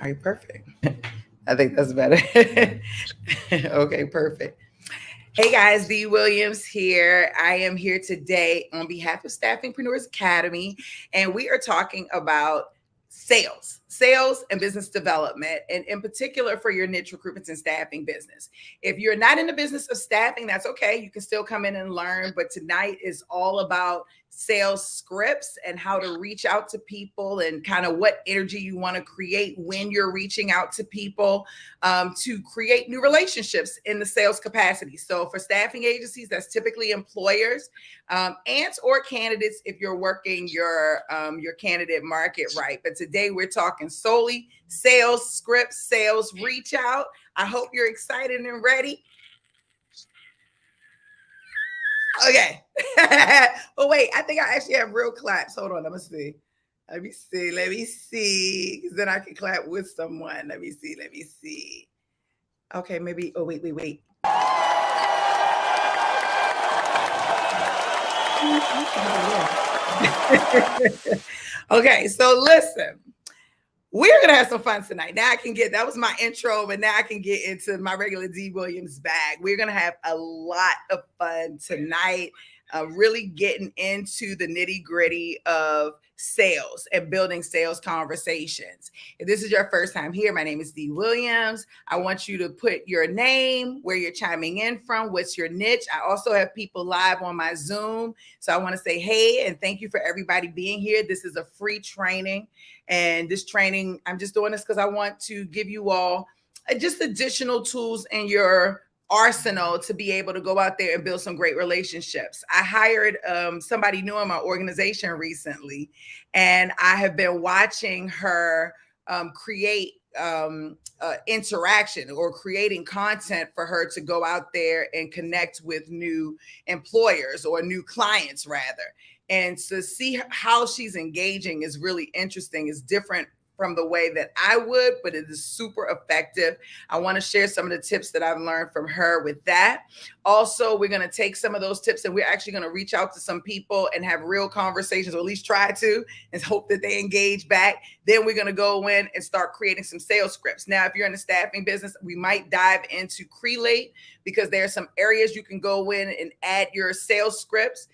All right, perfect. I think that's better. Okay, perfect. Hey guys, Dee Williams here. I am here today on behalf of Staffingpreneurs Academy, and we are talking about sales and business development, and in particular for your niche recruitment and staffing business. If you're not in the business of staffing, that's okay. You can still come in and learn, but tonight is all about sales scripts and how to reach out to people and kind of what energy you want to create when you're reaching out to people to create new relationships in the sales capacity. So for staffing agencies, that's typically employers and or candidates if you're working your candidate market right. But today we're talking solely sales scripts, sales reach out. I hope you're excited and ready. Okay. Oh, wait, I think I actually have real claps. Hold on. Let me see. Let me see. Because then I can clap with someone. Let me see. Okay, maybe. Oh, wait. Okay, so listen. We're going to have some fun tonight. Now that was my intro, but now I can get into my regular Dee Williams bag. We're going to have a lot of fun tonight, really getting into the nitty gritty of sales and building sales conversations. If this is your first time here, my name is Dee Williams. I want you to put your name, where you're chiming in from, what's your niche. I also have people live on my Zoom. So I want to say, hey, and thank you for everybody being here. This is a free training. And this training, I'm just doing this because I want to give you all just additional tools in your arsenal to be able to go out there and build some great relationships. I hired somebody new in my organization recently, and I have been watching her create interaction or creating content for her to go out there and connect with new employers or new clients rather. And to see how she's engaging is really interesting. It's different from the way that I would, but it is super effective. I want to share some of the tips that I've learned from her with that. Also, we're going to take some of those tips and we're actually going to reach out to some people and have real conversations, or at least try to, and hope that they engage back. Then we're going to go in and start creating some sales scripts. Now, if you're in the staffing business, we might dive into Crelate because there are some areas you can go in and add your sales scripts.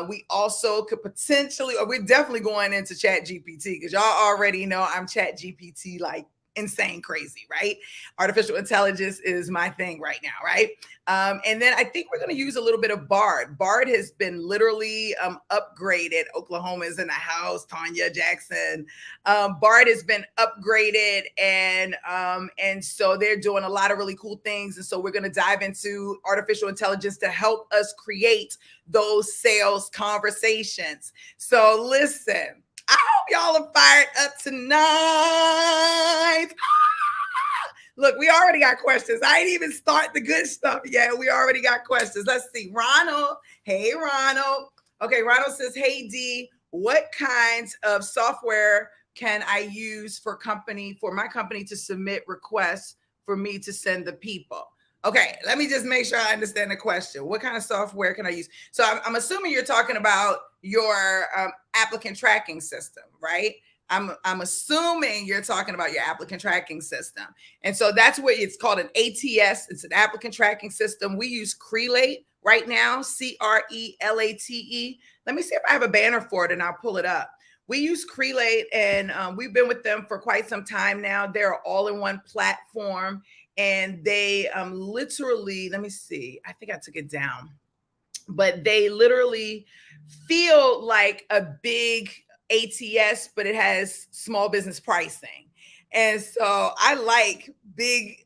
We also could potentially, or we're definitely going into ChatGPT because y'all already know I'm ChatGPT like insane crazy, right? Artificial intelligence is my thing right now, right? And then I think we're going to use a little bit of Bard. Bard has been literally upgraded. Oklahoma is in the house. Tanya Jackson. Bard has been upgraded, and so they're doing a lot of really cool things. And so we're going to dive into artificial intelligence to help us create those sales conversations. So listen. I hope y'all are fired up tonight. Look, we already got questions. I ain't even start the good stuff yet. We already got questions. Let's see. Ronald. Hey, Ronald. Okay, Ronald says, hey, Dee, what kinds of software can I use for my company to submit requests for me to send the people? Okay, let me just make sure I understand the question. What kind of software can I use? So I'm assuming you're talking about your applicant tracking system, right? I'm assuming you're talking about your applicant tracking system. And so that's what it's called, an ATS. It's an applicant tracking system. We use Crelate right now, Crelate. Let me see if I have a banner for it and I'll pull it up. We use Crelate, and we've been with them for quite some time now. They're an all-in-one platform. And they literally, let me see, I think I took it down, but they literally feel like a big ATS, but it has small business pricing. And so I like big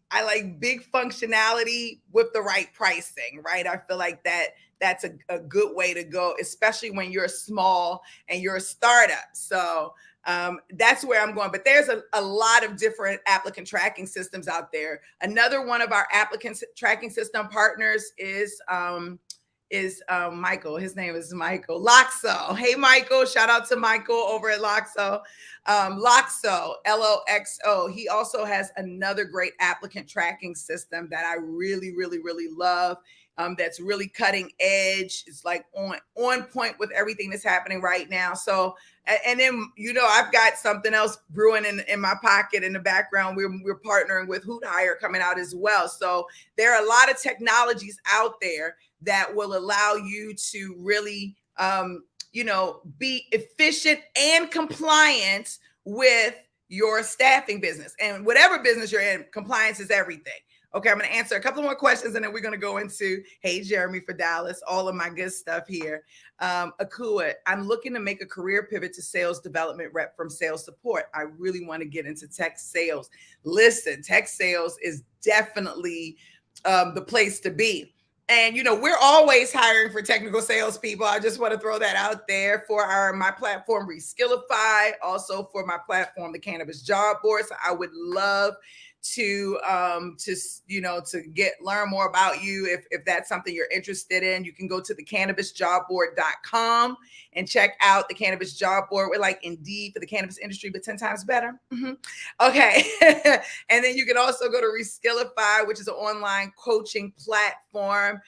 functionality with the right pricing, right? I feel like that's a good way to go, especially when you're small and you're a startup. So that's where I'm going. But there's a lot of different applicant tracking systems out there. Another one of our applicant tracking system partners is Michael. His name is Michael Loxo. Hey, Michael. Shout out to Michael over at Loxo. Loxo, Loxo. He also has another great applicant tracking system that I really, really, really love. that's really cutting edge. It's like on point with everything that's happening right now. So, and then, I've got something else brewing in my pocket in the background. We're partnering with Hoot Hire coming out as well. So there are a lot of technologies out there that will allow you to really, be efficient and compliant with your staffing business. And whatever business you're in, compliance is everything. Okay, I'm going to answer a couple more questions, and then we're going to go into, hey, Jeremy for Dallas, all of my good stuff here. Akua, I'm looking to make a career pivot to sales development rep from sales support. I really want to get into tech sales. Listen, tech sales is definitely the place to be. And, we're always hiring for technical salespeople. I just want to throw that out there for my platform, Reskillify, also for my platform, the Cannabis Job Board. So I would love to learn more about you. If that's something you're interested in, you can go to the cannabisjobboard.com and check out the Cannabis Job Board. We're like Indeed for the cannabis industry, but 10 times better. Okay. And then you can also go to Reskillify, which is an online coaching platform.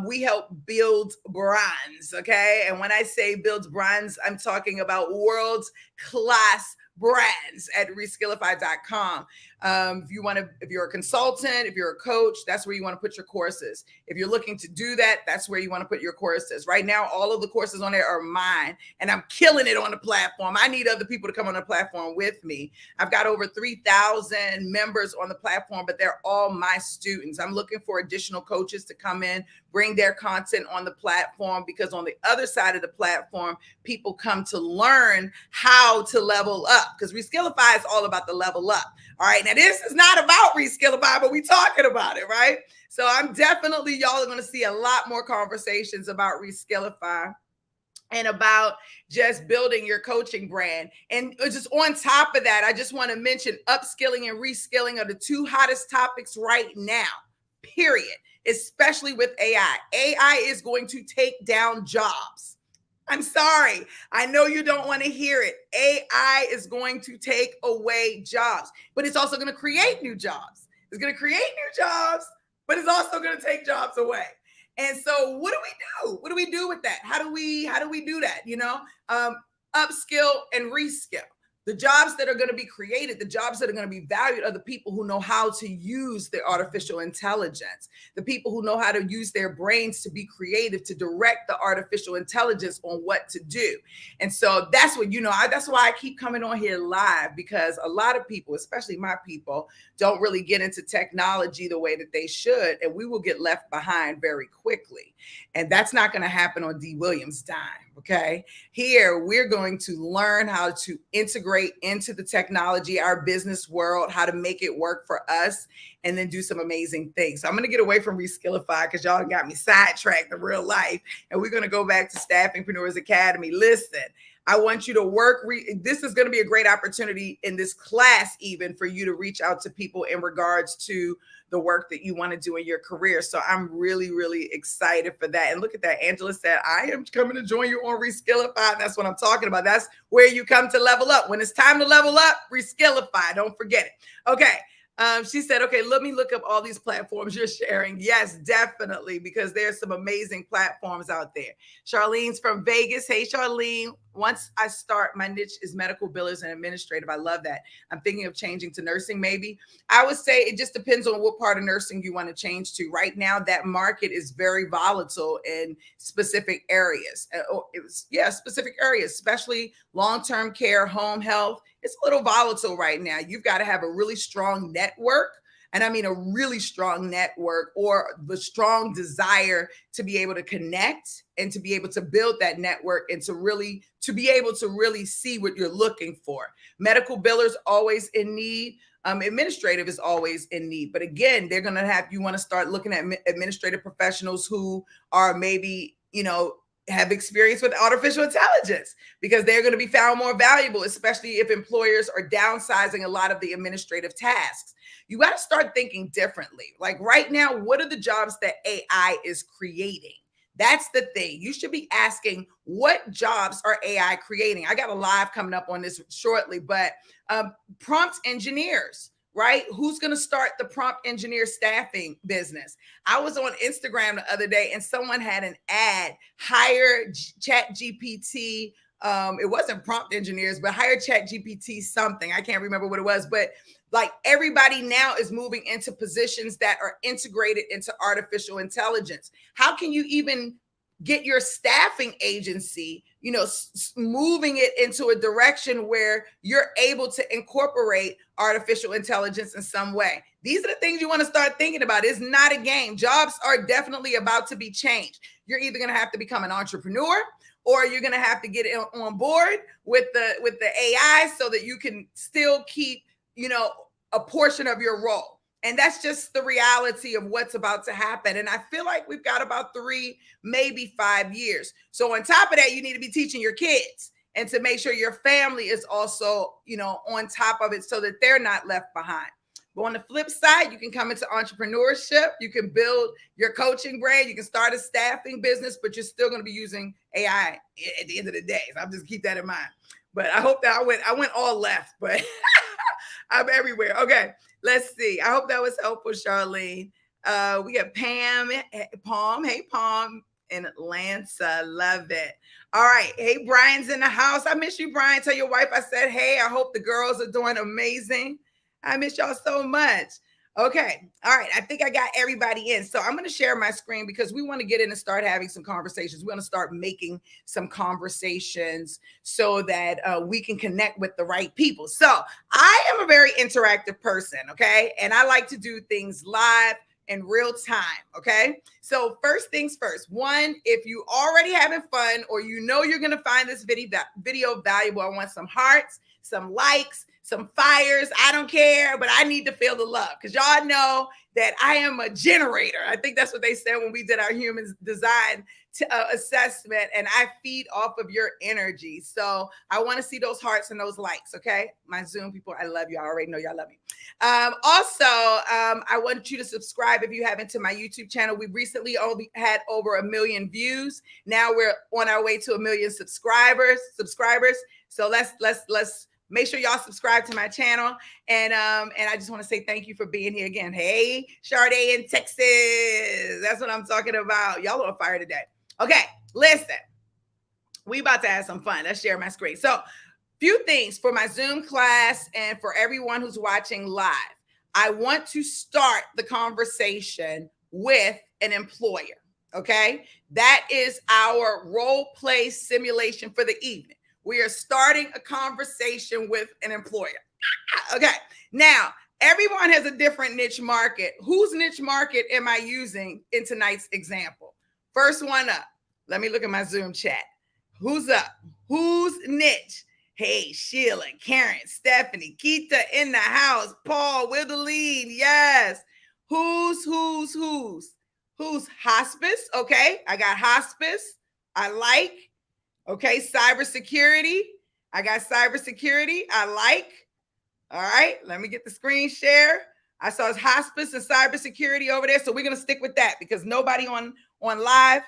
We help build brands. Okay. And when I say build brands, I'm talking about world class brands at reskillify.com. If you're a consultant, if you're a coach, that's where you want to put your courses. If you're looking to do that, that's where you want to put your courses. Right now, all of the courses on there are mine, and I'm killing it on the platform. I need other people to come on the platform with me. I've got over 3,000 members on the platform, but they're all my students. I'm looking for additional coaches to come in, bring their content on the platform, because on the other side of the platform, people come to learn how to level up, because Reskillify is all about the level up. All right. Now, this is not about Reskillify, but we're talking about it, right? So I'm definitely, y'all are going to see a lot more conversations about Reskillify and about just building your coaching brand. And just on top of that, I just want to mention upskilling and reskilling are the two hottest topics right now, period, especially with AI. AI is going to take down jobs. I'm sorry. I know you don't want to hear it. AI is going to take away jobs, but it's also going to create new jobs. It's going to create new jobs, but it's also going to take jobs away. And so what do we do? What do we do with that? How do we do that? Upskill and reskill. The jobs that are going to be created, the jobs that are going to be valued are the people who know how to use their artificial intelligence, the people who know how to use their brains to be creative, to direct the artificial intelligence on what to do. And so that's what, that's why I keep coming on here live, because a lot of people, especially my people, don't really get into technology the way that they should. And we will get left behind very quickly. And that's not going to happen on Dee Williams' dime. Okay. Here, we're going to learn how to integrate into the technology, our business world, how to make it work for us, and then do some amazing things. So I'm going to get away from Reskillify because y'all got me sidetracked in real life. And we're going to go back to Staffingpreneurs Academy. Listen, I want you to work. This is going to be a great opportunity in this class, even for you to reach out to people in regards to the work that you want to do in your career. So I'm really, really excited for that. And look at that. Angela said, I am coming to join you on Reskillify. That's what I'm talking about. That's where you come to level up. When it's time to level up, Reskillify. Don't forget it. Okay. She said, okay, let me look up all these platforms you're sharing. Yes, definitely, because there's some amazing platforms out there. Charlene's from Vegas. Hey, Charlene. Once I start, my niche is medical billers and administrative. I love that. I'm thinking of changing to nursing, maybe. I would say it just depends on what part of nursing you want to change to. Right now, that market is very volatile in specific areas. Specific areas, especially long-term care, home health. It's a little volatile right now. You've got to have a really strong network. And I mean a really strong network, or the strong desire to be able to connect and to be able to build that network and to be able to really see what you're looking for. Medical billers always in need. Administrative is always in need. But again, they're going to you want to start looking at administrative professionals who are maybe, have experience with artificial intelligence, because they're going to be found more valuable, especially if employers are downsizing a lot of the administrative tasks. You got to start thinking differently. Like right now, what are the jobs that AI is creating? That's the thing. You should be asking, what jobs are AI creating? I got a live coming up on this shortly, but prompt engineers. right? Who's going to start the prompt engineer staffing business? I was on Instagram the other day and someone had an ad, hire ChatGPT. It wasn't prompt engineers, but hire ChatGPT something. I can't remember what it was, but like everybody now is moving into positions that are integrated into artificial intelligence. How can you even get your staffing agency, moving it into a direction where you're able to incorporate artificial intelligence in some way? These are the things you want to start thinking about. It's not a game. Jobs are definitely about to be changed. You're either going to have to become an entrepreneur, or you're going to have to get on board with the AI so that you can still keep, a portion of your role. And that's just the reality of what's about to happen. And I feel like we've got about 3, maybe 5 years. So on top of that, you need to be teaching your kids and to make sure your family is also, on top of it so that they're not left behind. But on the flip side, you can come into entrepreneurship. You can build your coaching brand. You can start a staffing business, but you're still going to be using AI at the end of the day. So I'm just keep that in mind. But I hope that I went all left, but I'm everywhere. Okay, let's see. I hope that was helpful, Charlene. We got Pam, Palm. Hey, Palm in Atlanta. Love it. All right. Hey, Brian's in the house. I miss you, Brian. Tell your wife I said, hey, I hope the girls are doing amazing. I miss y'all so much. Okay. All right. I think I got everybody in. So I'm going to share my screen because we want to get in and start having some conversations. We want to start making some conversations so that we can connect with the right people. So I am a very interactive person. Okay. And I like to do things live in real time. Okay. So first things first, one, if you already having fun or you're going to find this video valuable, I want some hearts, some likes, some fires. I don't care, but I need to feel the love because y'all know that I am a generator. I think that's what they said when we did our human design assessment, and I feed off of your energy. So I want to see those hearts and those likes. Okay. My Zoom people, I love you. I already know y'all love me. I want you to subscribe if you haven't to my YouTube channel. We recently only had over 1 million views. Now we're on our way to 1 million subscribers. So let's make sure y'all subscribe to my channel. And I just want to say thank you for being here again. Hey, Sade in Texas. That's what I'm talking about. Y'all are on fire today. Okay, listen. We about to have some fun. Let's share my screen. So, few things for my Zoom class and for everyone who's watching live. I want to start the conversation with an employer. Okay, that is our role play simulation for the evening. We are starting a conversation with an employer. Okay. Now, everyone has a different niche market. Whose niche market am I using in tonight's example? First one up. Let me look at my Zoom chat. Who's up? Whose niche? Hey, Sheila, Karen, Stephanie, Keita in the house. Paul with the lead. Yes. Who's hospice? Okay. I got hospice. I like. Okay, cybersecurity. I got cybersecurity. I like. All right, let me get the screen share. I saw hospice and cybersecurity over there, so we're gonna stick with that because nobody on live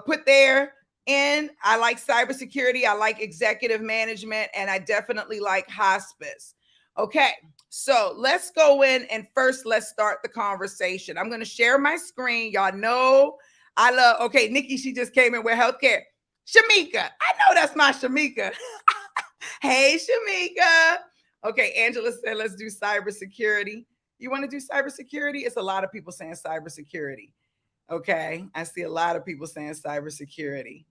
put there in. I like cybersecurity. I like executive management, and I definitely like hospice. Okay, so let's go in and first let's start the conversation. I'm gonna share my screen. Y'all know I love. Okay, Nikki, she just came in with healthcare. Shamika, I know that's my Shamika. Hey, Shamika. Okay, Angela said, let's do cybersecurity. You want to do cybersecurity? It's a lot of people saying cybersecurity. Okay, I see a lot of people saying cybersecurity.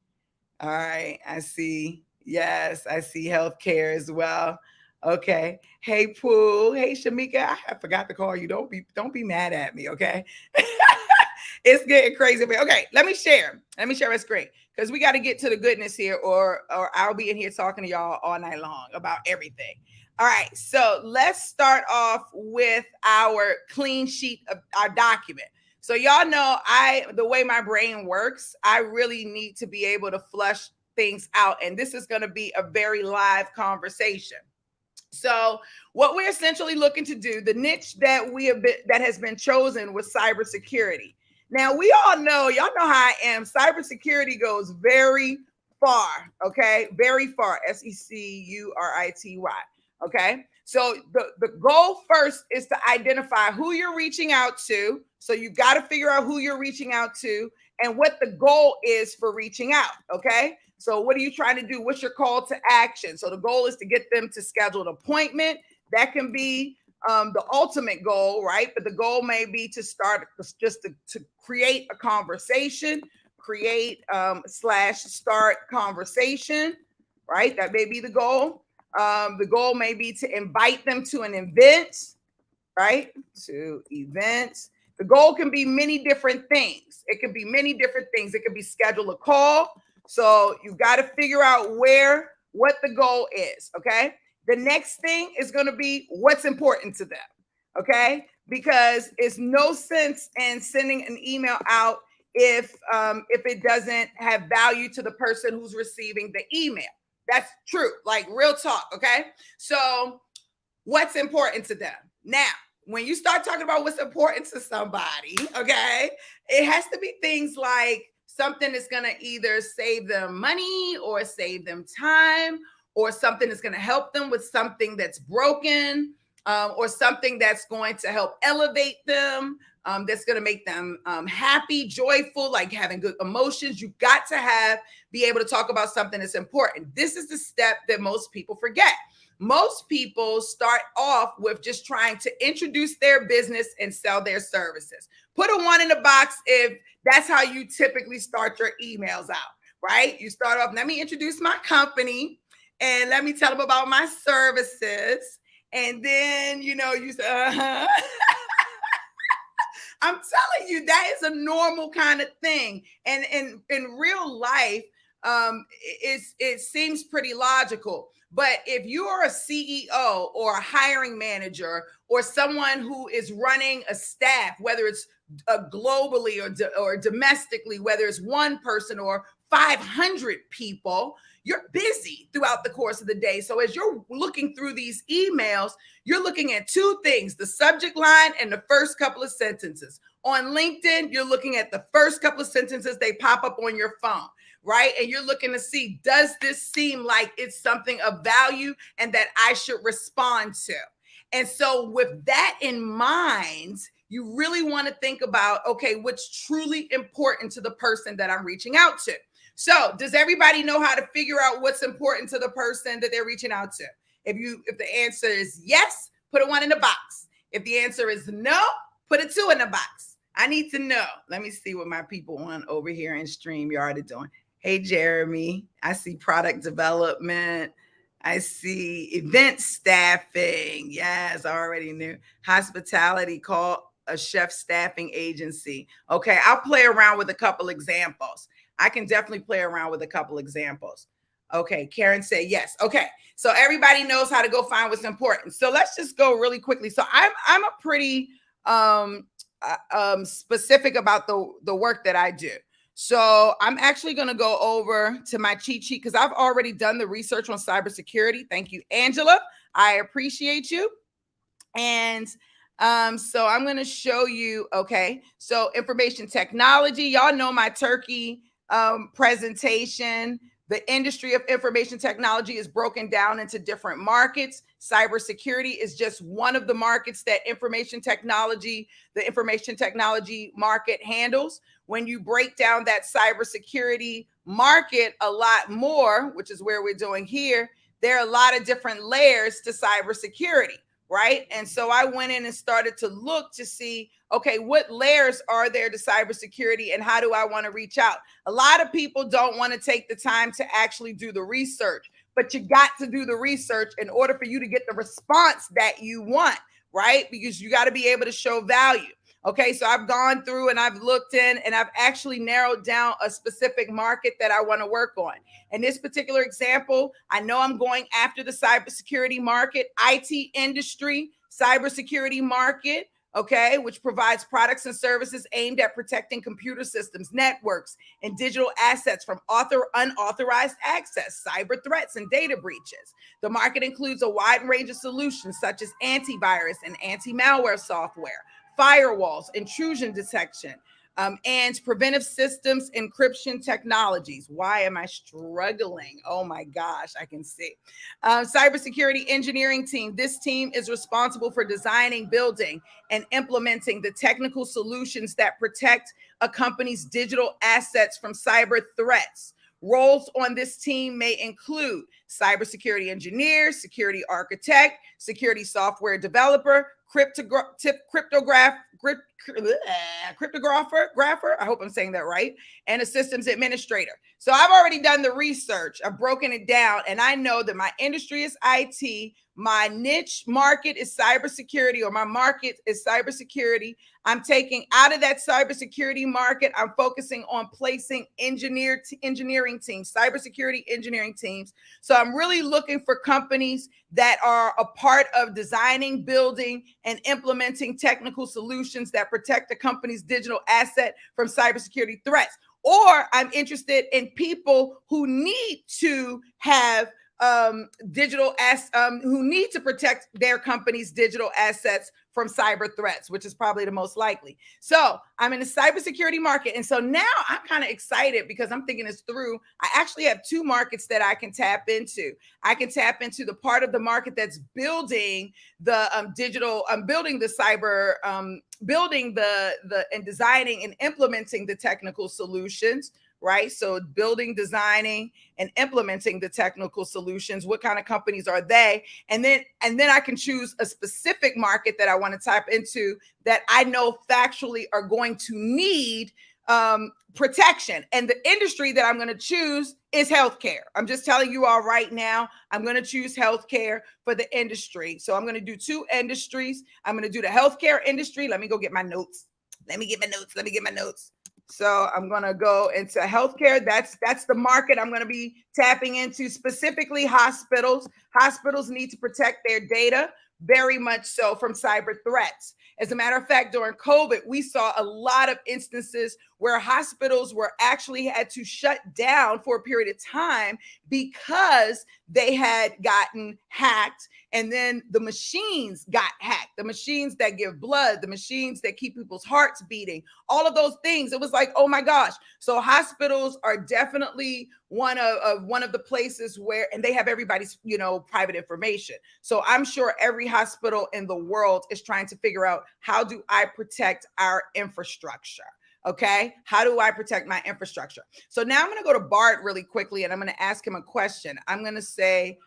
All right, I see. Yes, I see healthcare as well. Okay. Hey, Pooh. Hey, Shamika. I forgot to call you. Don't be mad at me. Okay. It's getting crazy. Okay, let me share my screen because we got to get to the goodness here, or I'll be in here talking to y'all all night long about everything. All right, so let's start off with our clean sheet of our document. So y'all know the way my brain works, I really need to be able to flush things out, and this is going to be a very live conversation. So what we're essentially looking to do, the niche that has been chosen was cybersecurity. Now, we all know, y'all know how I am. Cybersecurity goes very far, okay? Very far, SECURITY, okay? So the goal first is to identify who you're reaching out to. So you've got to figure out who you're reaching out to and what the goal is for reaching out. Okay. So what are you trying to do? What's your call to action? So the goal is to get them to schedule an appointment. That can be the ultimate goal, right? But the goal may be to start just to create a conversation, create / start conversation, right? That may be the goal. The goal may be to invite them to an event, right? To events. The goal can be many different things. It can be many different things. It could be schedule a call. So you've got to figure out what the goal is, okay? The next thing is going to be what's important to them, okay? Because it's no sense in sending an email out if it doesn't have value to the person who's receiving the email. That's true, like real talk, okay? So what's important to them? Now, when you start talking about what's important to somebody, okay, it has to be things like something that's going to either save them money or save them time, or something that's going to help them with something that's broken, or something that's going to help elevate them, that's going to make them happy, joyful, like having good emotions. You've got to be able to talk about something that's important. This is the step that most people forget. Most people start off with just trying to introduce their business and sell their services. Put a 1 in the box if that's how you typically start your emails out, right? You start off, let me introduce my company and let me tell them about my services. And then, you say, I'm telling you, that is a normal kind of thing. And in real life, it seems pretty logical. But if you are a CEO or a hiring manager or someone who is running a staff, whether it's globally or domestically, whether it's one person or 500 people, you're busy throughout the course of the day. So as you're looking through these emails, you're looking at two things: the subject line and the first couple of sentences. On LinkedIn, you're looking at the first couple of sentences, they pop up on your phone, right? And you're looking to see, does this seem like it's something of value and that I should respond to? And so with that in mind, you really want to think about, okay, what's truly important to the person that I'm reaching out to? So does everybody know how to figure out what's important to the person that they're reaching out to? If the answer is yes, put a 1 in the box. If the answer is no, put a 2 in the box. I need to know. Let me see what my people on over here in StreamYard are doing. Hey, Jeremy, I see product development. I see event staffing. Yes, I already knew. Hospitality, call a chef staffing agency. Okay, I'll play around with a couple examples. I can definitely play around with a couple examples. Okay, Karen said yes. Okay, so everybody knows how to go find what's important. So let's just go really quickly. So I'm a pretty specific about the work that I do. So I'm actually going to go over to my cheat sheet because I've already done the research on cybersecurity. Thank you, Angela. I appreciate you. And so I'm going to show you. Okay, so information technology. Y'all know my turkey presentation. The industry of information technology is broken down into different markets. Cybersecurity is just one of the markets that the information technology market handles. When you break down that cybersecurity market a lot more, which is where we're doing here, there are a lot of different layers to cybersecurity, right? And so I went in and started to look to see, okay, what layers are there to cybersecurity and how do I want to reach out? A lot of people don't want to take the time to actually do the research, but you got to do the research in order for you to get the response that you want, right? Because you got to be able to show value. Okay, so I've gone through and I've looked in and I've actually narrowed down a specific market that I want to work on. In this particular example, I know I'm going after the cybersecurity market, IT industry, cybersecurity market, okay, which provides products and services aimed at protecting computer systems, networks, and digital assets from unauthorized access, cyber threats, and data breaches. The market includes a wide range of solutions such as antivirus and anti-malware software, firewalls, intrusion detection, and preventive systems encryption technologies. Why am I struggling? Oh my gosh, I can see. Cybersecurity engineering team. This team is responsible for designing, building, and implementing the technical solutions that protect a company's digital assets from cyber threats. Roles on this team may include cybersecurity engineer, security architect, security software developer, cryptographer, I hope I'm saying that right, and a systems administrator. So I've already done the research. I've broken it down, and I know that my industry is IT. My niche market is cybersecurity, or my market is cybersecurity. I'm taking out of that cybersecurity market. I'm focusing on placing engineering teams, cybersecurity engineering teams. So I'm really looking for companies that are a part of designing, building, and implementing technical solutions that protect the company's digital asset from cybersecurity threats. Or I'm interested in people who need to have who need to protect their company's digital assets from cyber threats, which is probably the most likely. So I'm in the cybersecurity market. And so now I'm kind of excited because I'm thinking this through. I actually have two markets that I can tap into. I can tap into the part of the market that's building the building the cyber, building the and designing and implementing the technical solutions, right? So building, designing, and implementing the technical solutions. What kind of companies are they? And then I can choose a specific market that I want to tap into that I know factually are going to need protection. And the industry that I'm going to choose is healthcare. I'm just telling you all right now, I'm going to choose healthcare for the industry. So I'm going to do two industries. I'm going to do the healthcare industry. Let me go get my notes. Let me get my notes. So I'm going to go into healthcare. That's the market I'm going to be tapping into, specifically hospitals. Hospitals need to protect their data very much so from cyber threats. As a matter of fact, during COVID, we saw a lot of instances where hospitals were actually had to shut down for a period of time because they had gotten hacked, and then the machines got hacked. The machines that give blood, the machines that keep people's hearts beating, all of those things. It was like, oh my gosh. So hospitals are definitely one of the places where, and they have everybody's, private information. So I'm sure every hospital in the world is trying to figure out, how do I protect our infrastructure? Okay. How do I protect my infrastructure? So now I'm going to go to Bard really quickly, and I'm going to ask him a question. I'm going to say,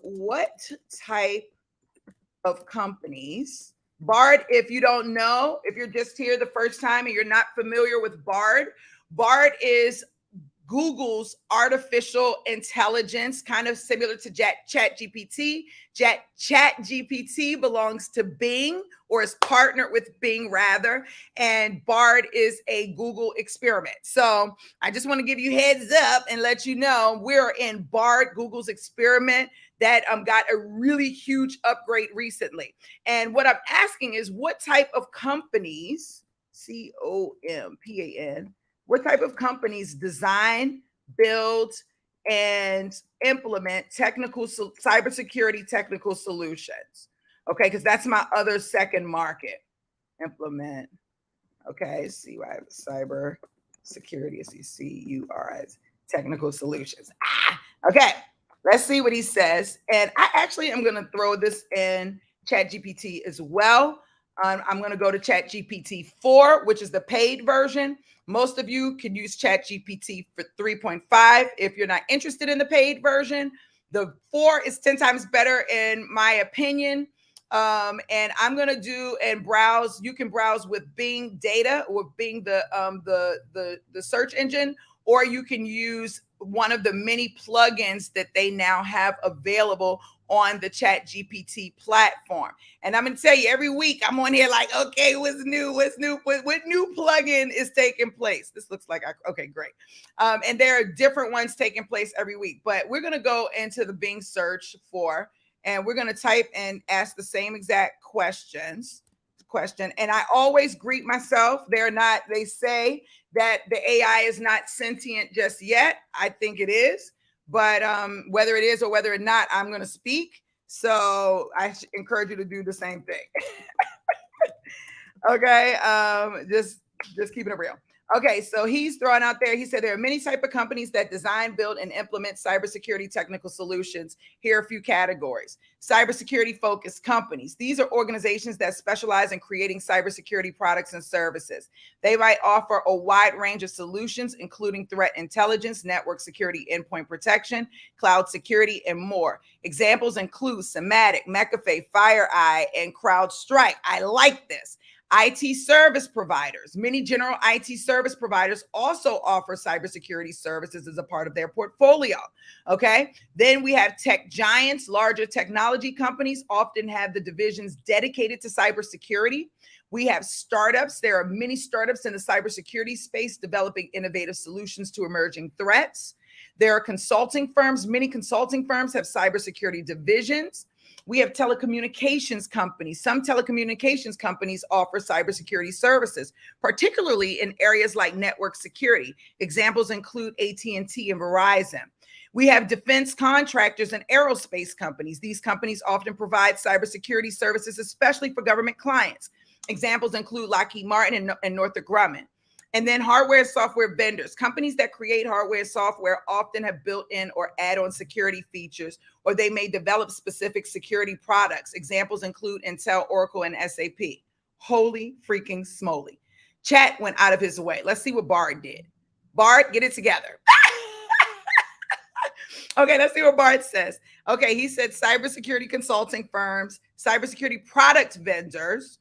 what type of companies, Bard, if you don't know, if you're just here the first time and you're not familiar with Bard, Bard is Google's artificial intelligence, kind of similar to ChatGPT. ChatGPT belongs to Bing, or is partnered with Bing rather, and Bard is a Google experiment. So I just want to give you heads up and let you know we're in Bard, Google's experiment that got a really huge upgrade recently. And what I'm asking is, what type of companies, COMPAN, what type of companies design, build, and implement cybersecurity technical solutions? Okay, because that's my other second market. Implement. Okay, cyber security, CURIs, technical solutions. Okay, let's see what he says. And I actually am going to throw this in ChatGPT as well. I'm going to go to ChatGPT 4, which is the paid version. Most of you can use ChatGPT for 3.5 if you're not interested in the paid version. The 4 is 10 times better in my opinion. And I'm going to do and browse. You can browse with Bing data, or Bing the search engine, or you can use one of the many plugins that they now have available on the ChatGPT platform. And I'm going to tell you, every week I'm on here like, okay, what's new? What new plugin is taking place? This looks like, okay, great. And there are different ones taking place every week, but we're going to go into the Bing search for, and we're going to type and ask the same exact question. And I always greet myself. They say that the AI is not sentient just yet. I think it is. But whether it is or whether or not, I'm going to speak. So I encourage you to do the same thing. Okay. Just Just keeping it real. Okay, so he's throwing out there, he said there are many type of companies that design, build, and implement cybersecurity technical solutions. Here are a few categories. Cybersecurity focused companies. These are organizations that specialize in creating cybersecurity products and services. They might offer a wide range of solutions, including threat intelligence, network security, endpoint protection, cloud security, and more. Examples include Symantec, McAfee, FireEye, and CrowdStrike. I like this. IT service providers. Many general IT service providers also offer cybersecurity services as a part of their portfolio. Okay. Then we have tech giants. Larger technology companies often have the divisions dedicated to cybersecurity. We have startups. There are many startups in the cybersecurity space developing innovative solutions to emerging threats. There are consulting firms. Many consulting firms have cybersecurity divisions. We have telecommunications companies. Some telecommunications companies offer cybersecurity services, particularly in areas like network security. Examples include AT&T and Verizon. We have defense contractors and aerospace companies. These companies often provide cybersecurity services, especially for government clients. Examples include Lockheed Martin and Northrop Grumman. And then hardware and software vendors. Companies that create hardware and software often have built-in or add-on security features, or they may develop specific security products. Examples include Intel, Oracle, and SAP. Holy freaking smoly. Chat went out of his way. Let's see what Bard did. Bard, get it together. Okay, let's see what Bard says. Okay, he said cybersecurity consulting firms, cybersecurity product vendors,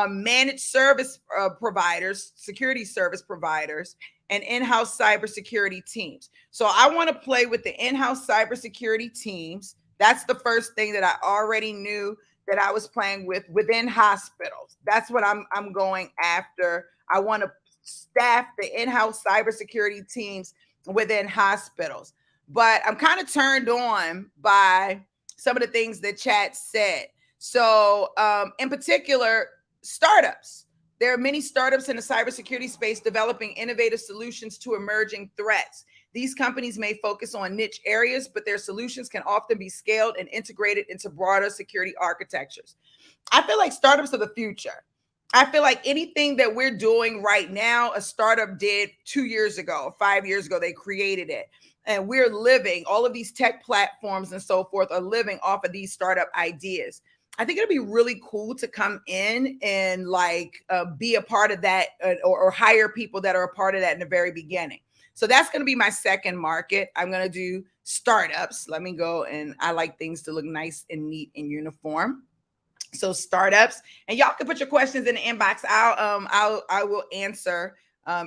managed service providers, security service providers, and in-house cybersecurity teams. So I want to play with the in-house cybersecurity teams. That's the first thing that I already knew that I was playing with within hospitals. That's what I'm going after. I want to staff the in-house cybersecurity teams within hospitals. But I'm kind of turned on by some of the things that Chat said. So in particular, startups. There are many startups in the cybersecurity space developing innovative solutions to emerging threats. These companies may focus on niche areas, but their solutions can often be scaled and integrated into broader security architectures. I feel like startups are the future. I feel like anything that we're doing right now, a startup did 2 years ago, 5 years ago, they created it. And we're living, all of these tech platforms and so forth are living off of these startup ideas. I think it'd be really cool to come in and be a part of that or hire people that are a part of that in the very beginning. So that's going to be my second market. I'm going to do startups. Let me go, and I like things to look nice and neat and uniform. So startups, and y'all can put your questions in the inbox. I will answer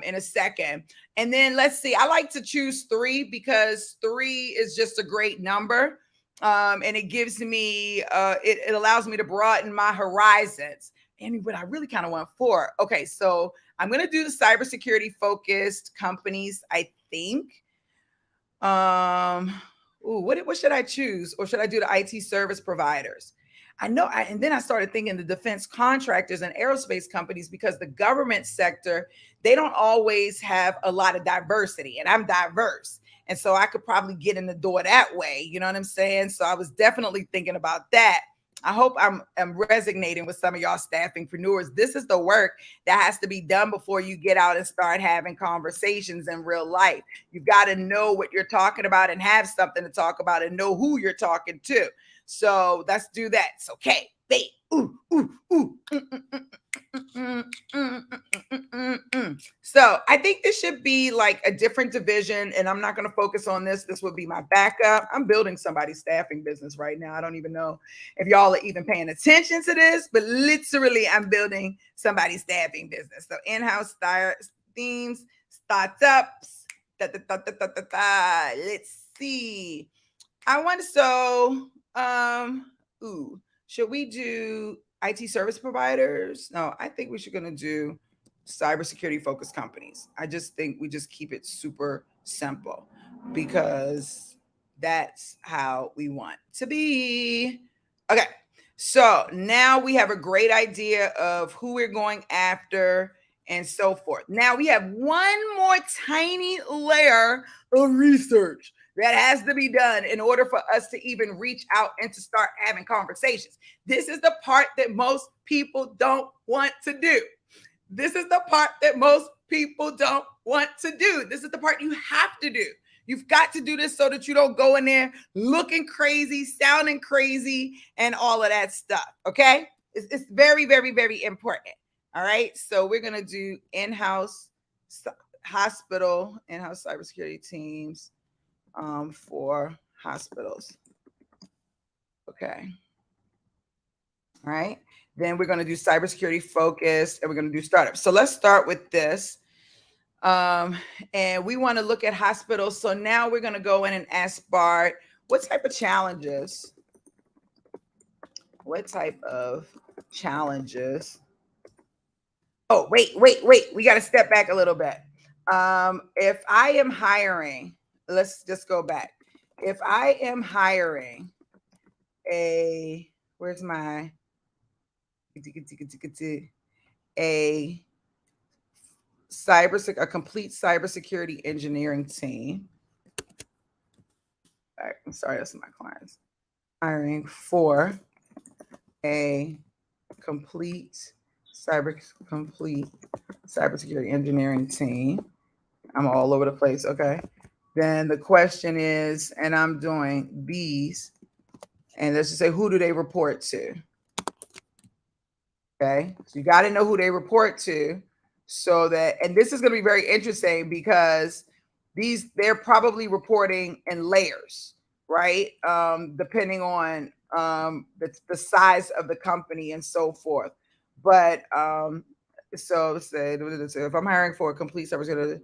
in a second. And then let's see. I like to choose 3 because 3 is just a great number. And it gives me, it allows me to broaden my horizons. And what I really kind of want 4. Okay, so I'm going to do the cybersecurity focused companies, I think. What should I choose? Or should I do the IT service providers? And then I started thinking the defense contractors and aerospace companies, because the government sector, they don't always have a lot of diversity, and I'm diverse. And so I could probably get in the door that way. You know what I'm saying? So I was definitely thinking about that. I hope I'm resonating with some of y'all staffingpreneurs. This is the work that has to be done before you get out and start having conversations in real life. You've got to know what you're talking about and have something to talk about and know who you're talking to. So let's do that. So, okay. So I think this should be like a different division, and I'm not going to focus on this. This would be my backup. I'm building somebody's staffing business right now. I don't even know if y'all are even paying attention to this, but literally I'm building somebody's staffing business. So in-house themes, startups. Let's see. Should we do IT service providers? No, I think we're going to do cybersecurity focused companies. I just think we just keep it super simple because that's how we want to be. Okay. So now we have a great idea of who we're going after and so forth. Now we have one more tiny layer of research that has to be done in order for us to even reach out and to start having conversations. This is the part that most people don't want to do. This is the part that most people don't want to do. This is the part you have to do. You've got to do this so that you don't go in there looking crazy, sounding crazy, and all of that stuff. Okay? It's very, very, very important. All right. So we're going to do in-house hospital, in-house cybersecurity teams for hospitals. Okay. All right. Then we're going to do cybersecurity focused, and we're going to do startups. So let's start with this. And we want to look at hospitals. So now we're going to go in and ask Bard, what type of challenges? What type of challenges? Oh, wait. We got to step back a little bit. If I am hiring, let's just go back. If I am hiring where's my, a complete cybersecurity engineering team. All right, I'm sorry, that's my clients. Hiring for a complete cybersecurity engineering team. I'm all over the place. Okay. Then the question is, and I'm doing these, and let's just say, who do they report to? Okay. So you got to know who they report to, so that, and this is going to be very interesting because they're probably reporting in layers, right? Depending on the size of the company and so forth. But so say if I'm hiring for a complete cybersecurity,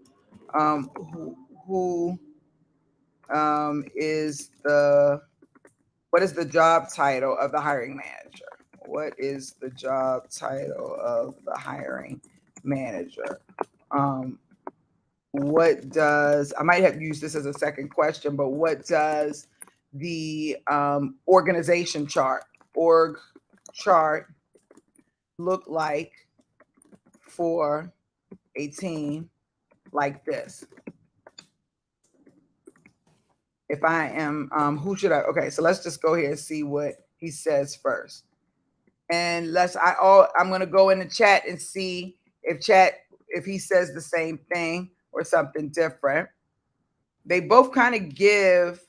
what is the job title of the hiring manager? What is the job title of the hiring manager? What does, I might have used this as a second question, but what does the organization org chart look like for a team like this? If I am, who should I, okay, so let's just go here and see what he says first. And I'm going to go in the chat and see if he says the same thing or something different. They both kind of give,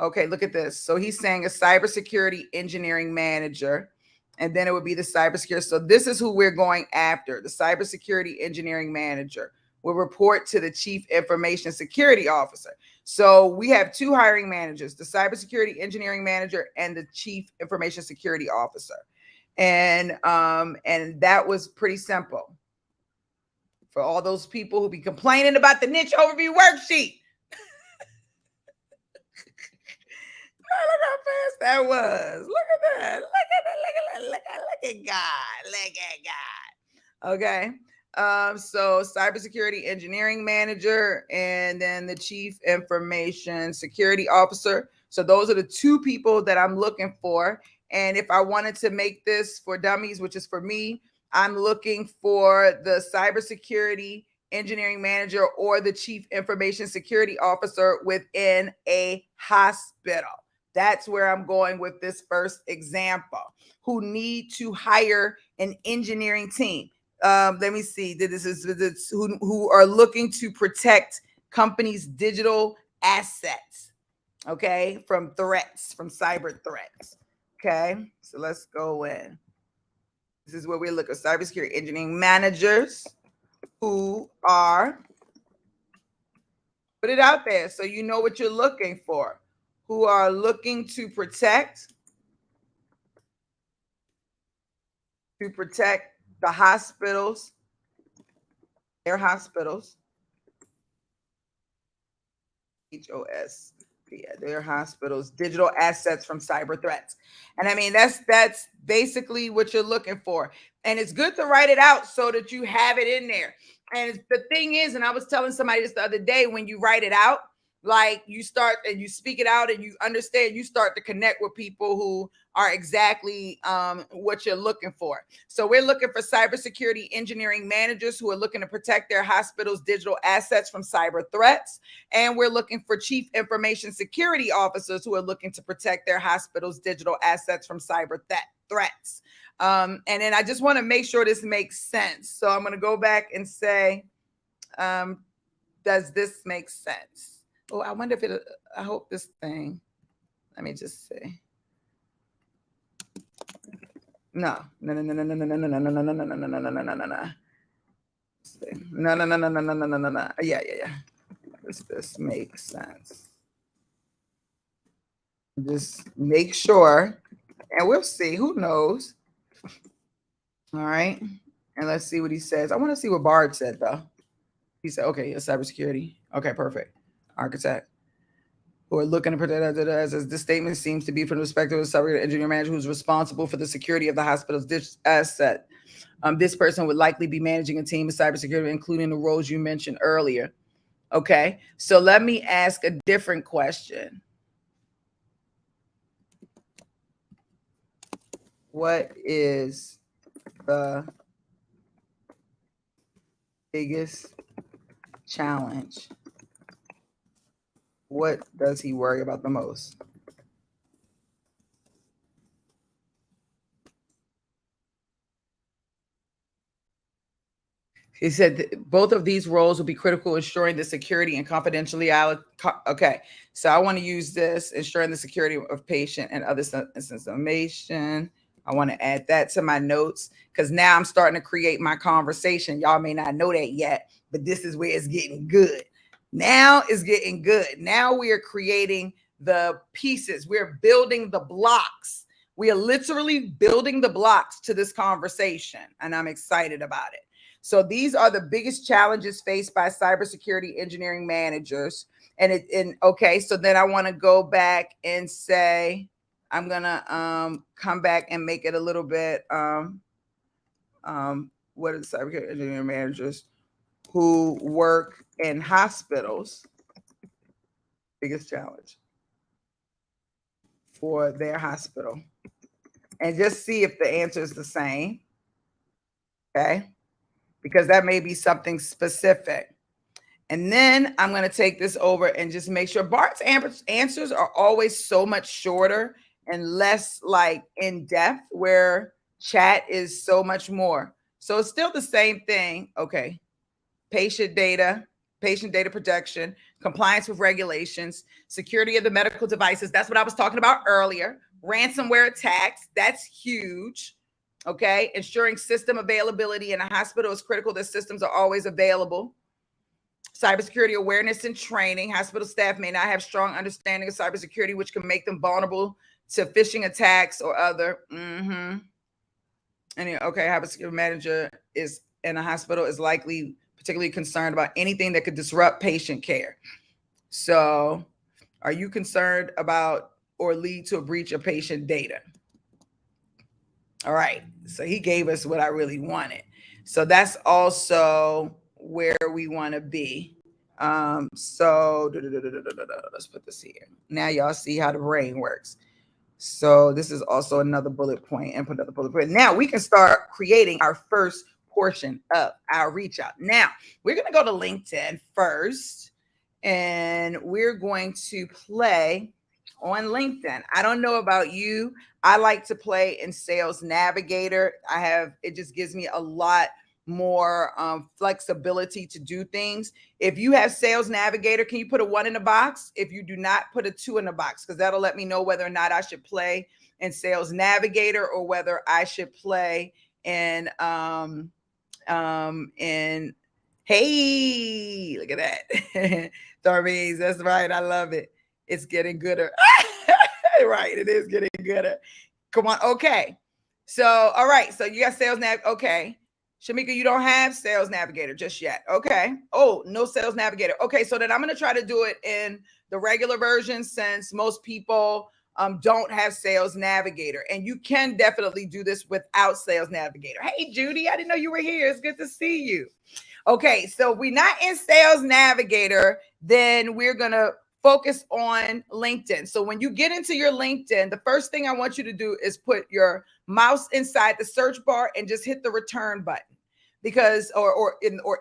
okay, look at this. So he's saying a cybersecurity engineering manager, and then it would be the cybersecurity. So this is who we're going after. The cybersecurity engineering manager will report to the chief information security officer. So we have two hiring managers, the cybersecurity engineering manager and the chief information security officer. And that was pretty simple. For all those people who be complaining about the niche overview worksheet. Look how fast that was. Look at that. Look at God. Look at God. Okay. So cybersecurity engineering manager and then the chief information security officer. So those are the two people that I'm looking for. And if I wanted to make this for dummies, which is for me, I'm looking for the cybersecurity engineering manager or the chief information security officer within a hospital. That's where I'm going with this first example, who need to hire an engineering team. Let me see. This is who are looking to protect companies' digital assets, okay, from threats, from cyber threats. Okay, so let's go in. This is where we look at cybersecurity engineering managers who are, put it out there so you know what you're looking for, who are looking to protect the hospitals, their hospitals, HOS, yeah, their hospitals, digital assets from cyber threats. And I mean, that's basically what you're looking for. And it's good to write it out so that you have it in there. And the thing is, and I was telling somebody this the other day, when you write it out, like you start and you speak it out and you understand, you start to connect with people who are exactly what you're looking for. So we're looking for cybersecurity engineering managers who are looking to protect their hospitals' digital assets from cyber threats. And we're looking for chief information security officers who are looking to protect their hospitals' digital assets from cyber threats. And then I just want to make sure this makes sense. So I'm going to go back and say, does this make sense? Oh, I wonder if it, I hope this thing, let me just see. No. No. Yeah. Does this make sense? Just make sure, and we'll see. Who knows? All right. And let's see what he says. I want to see what Bard said, though. He said, okay, cybersecurity. Okay, perfect. Architect. Who are looking to protect as this statement seems to be from the perspective of the cyber engineer manager who's responsible for the security of the hospital's digital asset. This person would likely be managing a team of cybersecurity, including the roles you mentioned earlier. Okay, so let me ask a different question. What is the biggest challenge? What does he worry about the most? He said both of these roles will be critical, ensuring the security and confidentiality. Okay, so I want to use this, ensuring the security of patient and other information. I want to add that to my notes because now I'm starting to create my conversation. Y'all may not know that yet, but this is where it's getting good. Now it's getting good. Now we are creating the pieces. We're building the blocks. We are literally building the blocks to this conversation, and I'm excited about it. So these are the biggest challenges faced by cybersecurity engineering managers. And okay, so then I want to go back and say, I'm gonna come back and make it a little bit what are the cybersecurity engineering managers who work in hospitals biggest challenge for their hospital, and just see if the answer is the same. Okay, because that may be something specific. And then I'm going to take this over and just make sure Bart's answers are always so much shorter and less like in depth, where chat is so much more. So it's still the same thing. Okay. Patient data protection, compliance with regulations, security of the medical devices. That's what I was talking about earlier. Ransomware attacks. That's huge. Okay. Ensuring system availability in a hospital is critical that systems are always available. Cybersecurity awareness and training. Hospital staff may not have strong understanding of cybersecurity, which can make them vulnerable to phishing attacks or other. And okay, cybersecurity manager is in a hospital is likely particularly concerned about anything that could disrupt patient care. So, are you concerned about or lead to a breach of patient data? All right. So he gave us what I really wanted. So that's also where we want to be. So let's put this here. Now y'all see how the brain works. So this is also another bullet point and put another bullet point. Now we can start creating our first portion of our reach out. Now we're going to go to LinkedIn first, and we're going to play on LinkedIn. I don't know about you. I like to play in Sales Navigator. It just gives me a lot more flexibility to do things. If you have Sales Navigator, can you put a 1 in the box? If you do not, put a 2 in the box, because that'll let me know whether or not I should play in Sales Navigator or whether I should play in hey, look at that. Darby, that's right. I love it. It's getting gooder. Right. It is getting gooder. Come on. Okay. So, all right. So you got Sales Nav. Okay. Shamika, you don't have Sales Navigator just yet. Okay. Oh, no Sales Navigator. Okay. So then I'm going to try to do it in the regular version, since most people don't have Sales Navigator. And you can definitely do this without Sales Navigator. Hey, Judy, I didn't know you were here. It's good to see you. Okay. So if we're not in Sales Navigator, then we're going to focus on LinkedIn. So when you get into your LinkedIn, the first thing I want you to do is put your mouse inside the search bar and just hit the return button, because or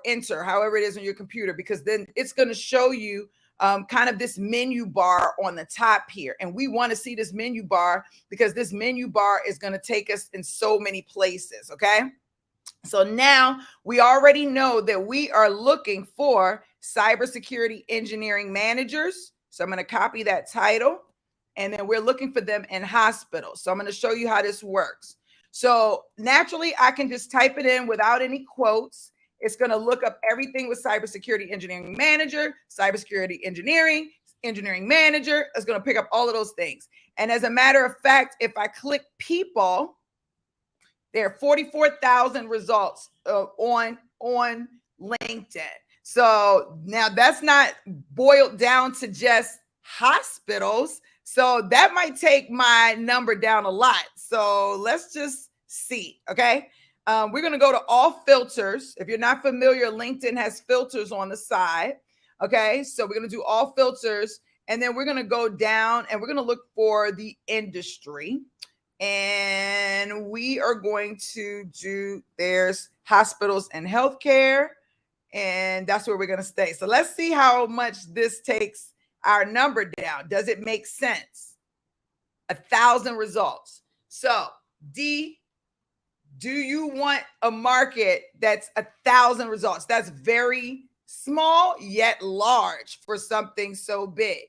enter, however it is on your computer, because then it's going to show you kind of this menu bar on the top here. And we want to see this menu bar because this menu bar is going to take us in so many places. Okay. So now we already know that we are looking for cybersecurity engineering managers. So I'm going to copy that title, and then we're looking for them in hospitals. So I'm going to show you how this works. So naturally, I can just type it in without any quotes. It's going to look up everything with cybersecurity engineering manager, cybersecurity engineering manager. It's going to pick up all of those things. And as a matter of fact, if I click people, there are 44,000 results on LinkedIn. So now that's not boiled down to just hospitals. So that might take my number down a lot. So let's just see. Okay. We're going to go to all filters. If you're not familiar, LinkedIn has filters on the side. Okay. So we're going to do all filters, and then we're going to go down and we're going to look for the industry. And we are going to do, there's hospitals and healthcare, and that's where we're going to stay. So let's see how much this takes our number down. Does it make sense? 1,000 results. So D, do you want a market that's 1,000 results? That's very small yet large for something so big.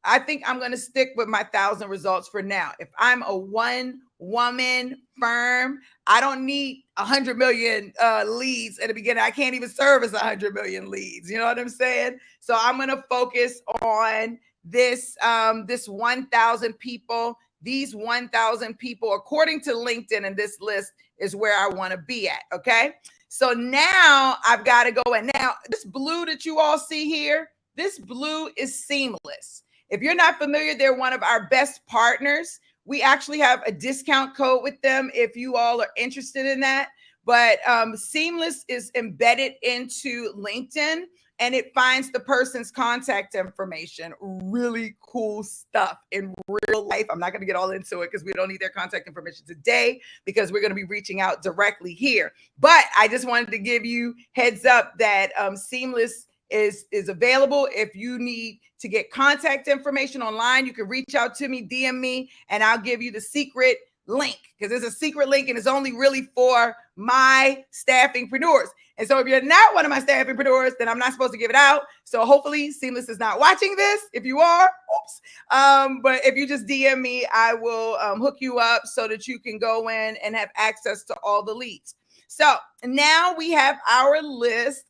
I think I'm going to stick with my 1,000 results for now. If I'm a one-woman firm, I don't need 100 million leads at the beginning. I can't even service 100 million leads. You know what I'm saying? So I'm going to focus on this 1,000 people. These 1,000 people, according to LinkedIn and this list, is where I want to be at. Okay. So now I've got to go. And now this blue that you all see here, this blue is Seamless. If you're not familiar, they're one of our best partners. We actually have a discount code with them if you all are interested in that. But Seamless is embedded into LinkedIn, and it finds the person's contact information. Really cool stuff in real life. I'm not going to get all into it because we don't need their contact information today, because we're going to be reaching out directly here. But I just wanted to give you heads up that Seamless is available. If you need to get contact information online, you can reach out to me, DM me, and I'll give you the secret link, because it's a secret link and it's only really for my staffingpreneurs. And so if you're not one of my staffingpreneurs, then I'm not supposed to give it out. So hopefully Seamless is not watching this. If you are, oops. But if you just DM me, I will hook you up so that you can go in and have access to all the leads. So now we have our list.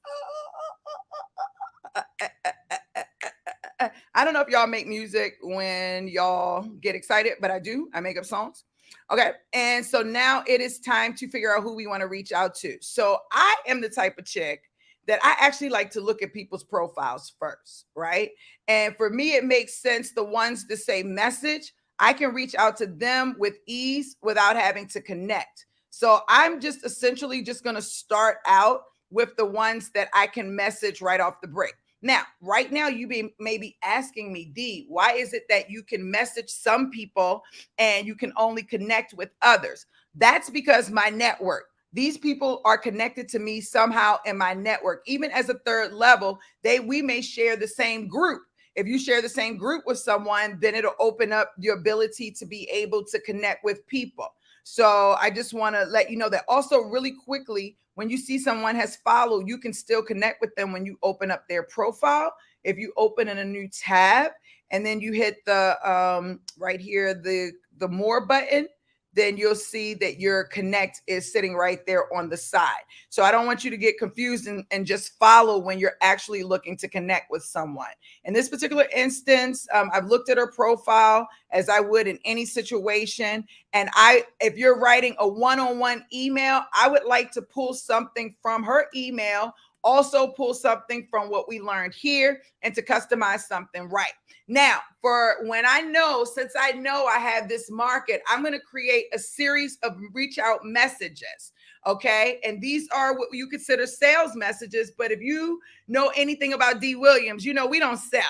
I don't know if y'all make music when y'all get excited, but I do. I make up songs. Okay. And so now it is time to figure out who we want to reach out to. So I am the type of chick that I actually like to look at people's profiles first, right? And for me, it makes sense. The ones that say message, I can reach out to them with ease without having to connect. So I'm just essentially just going to start out with the ones that I can message right off the break. Now, right now, you may be asking me, Dee, why is it that you can message some people and you can only connect with others? That's because my network. These people are connected to me somehow in my network. Even as a third level, we may share the same group. If you share the same group with someone, then it'll open up your ability to be able to connect with people. So I just want to let you know that. Also, really quickly, when you see someone has followed, you can still connect with them when you open up their profile. If you open in a new tab and then you hit the right here, the more button, then you'll see that your connect is sitting right there on the side. So I don't want you to get confused and just follow when you're actually looking to connect with someone. In this particular instance, I've looked at her profile as I would in any situation. And if you're writing a one-on-one email, I would like to pull something from her email, also pull something from what we learned here, and to customize something right. Now, for when since I know I have this market, I'm going to create a series of reach out messages. Okay. And these are what you consider sales messages. But if you know anything about Dee Williams, you know, we don't sell.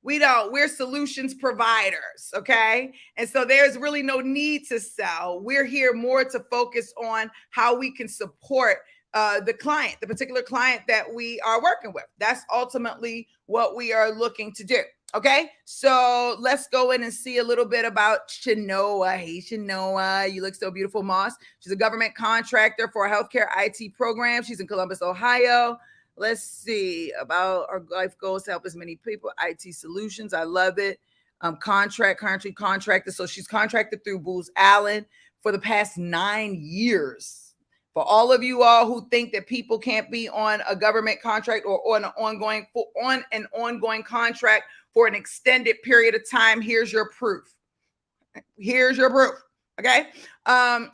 We're solutions providers. Okay. And so there's really no need to sell. We're here more to focus on how we can support the client, the particular client that we are working with. That's ultimately what we are looking to do. Okay, so let's go in and see a little bit about Shanoa. Hey, Shanoa, you look so beautiful, Moss. She's a government contractor for a healthcare IT program. She's in Columbus, Ohio. Let's see about our life goals to help as many people. IT solutions, I love it. Country contractor. So she's contracted through Booz Allen for the past 9 years. For all of you all who think that people can't be on a government contract or on an ongoing contract for an extended period of time, here's your proof. Here's your proof. Okay.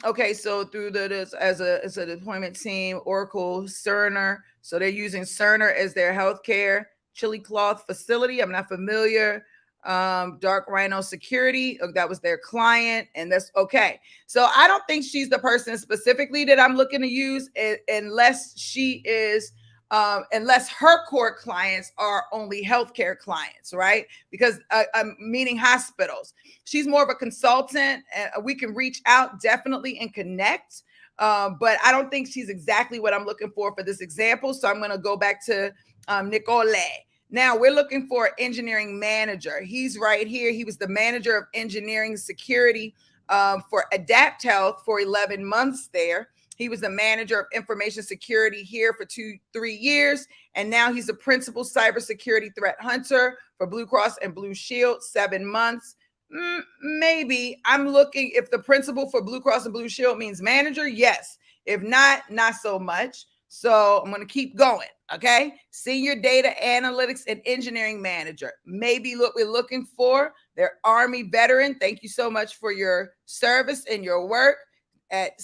Okay. So through this as a deployment team, Oracle, Cerner. So they're using Cerner as their healthcare chili cloth facility. I'm not familiar. Dark Rhino Security, that was their client, and that's okay. So I don't think she's the person specifically that I'm looking to use, unless she is unless her core clients are only healthcare clients, right? Because meaning hospitals. She's more of a consultant. We can reach out definitely and connect, but I don't think she's exactly what I'm looking for this example. So I'm going to go back to Nicole. Now we're looking for an engineering manager. He's right here. He was the manager of engineering security for Adapt Health for 11 months there. He was the manager of information security here for 2-3 years. And now he's a principal cybersecurity threat hunter for Blue Cross and Blue Shield, 7 months. Maybe I'm looking, if the principal for Blue Cross and Blue Shield means manager, yes. If not, not so much. So I'm going to keep going. Okay. Senior data analytics and engineering manager. Maybe what we're looking for. They're Army veteran. Thank you so much for your service and your work at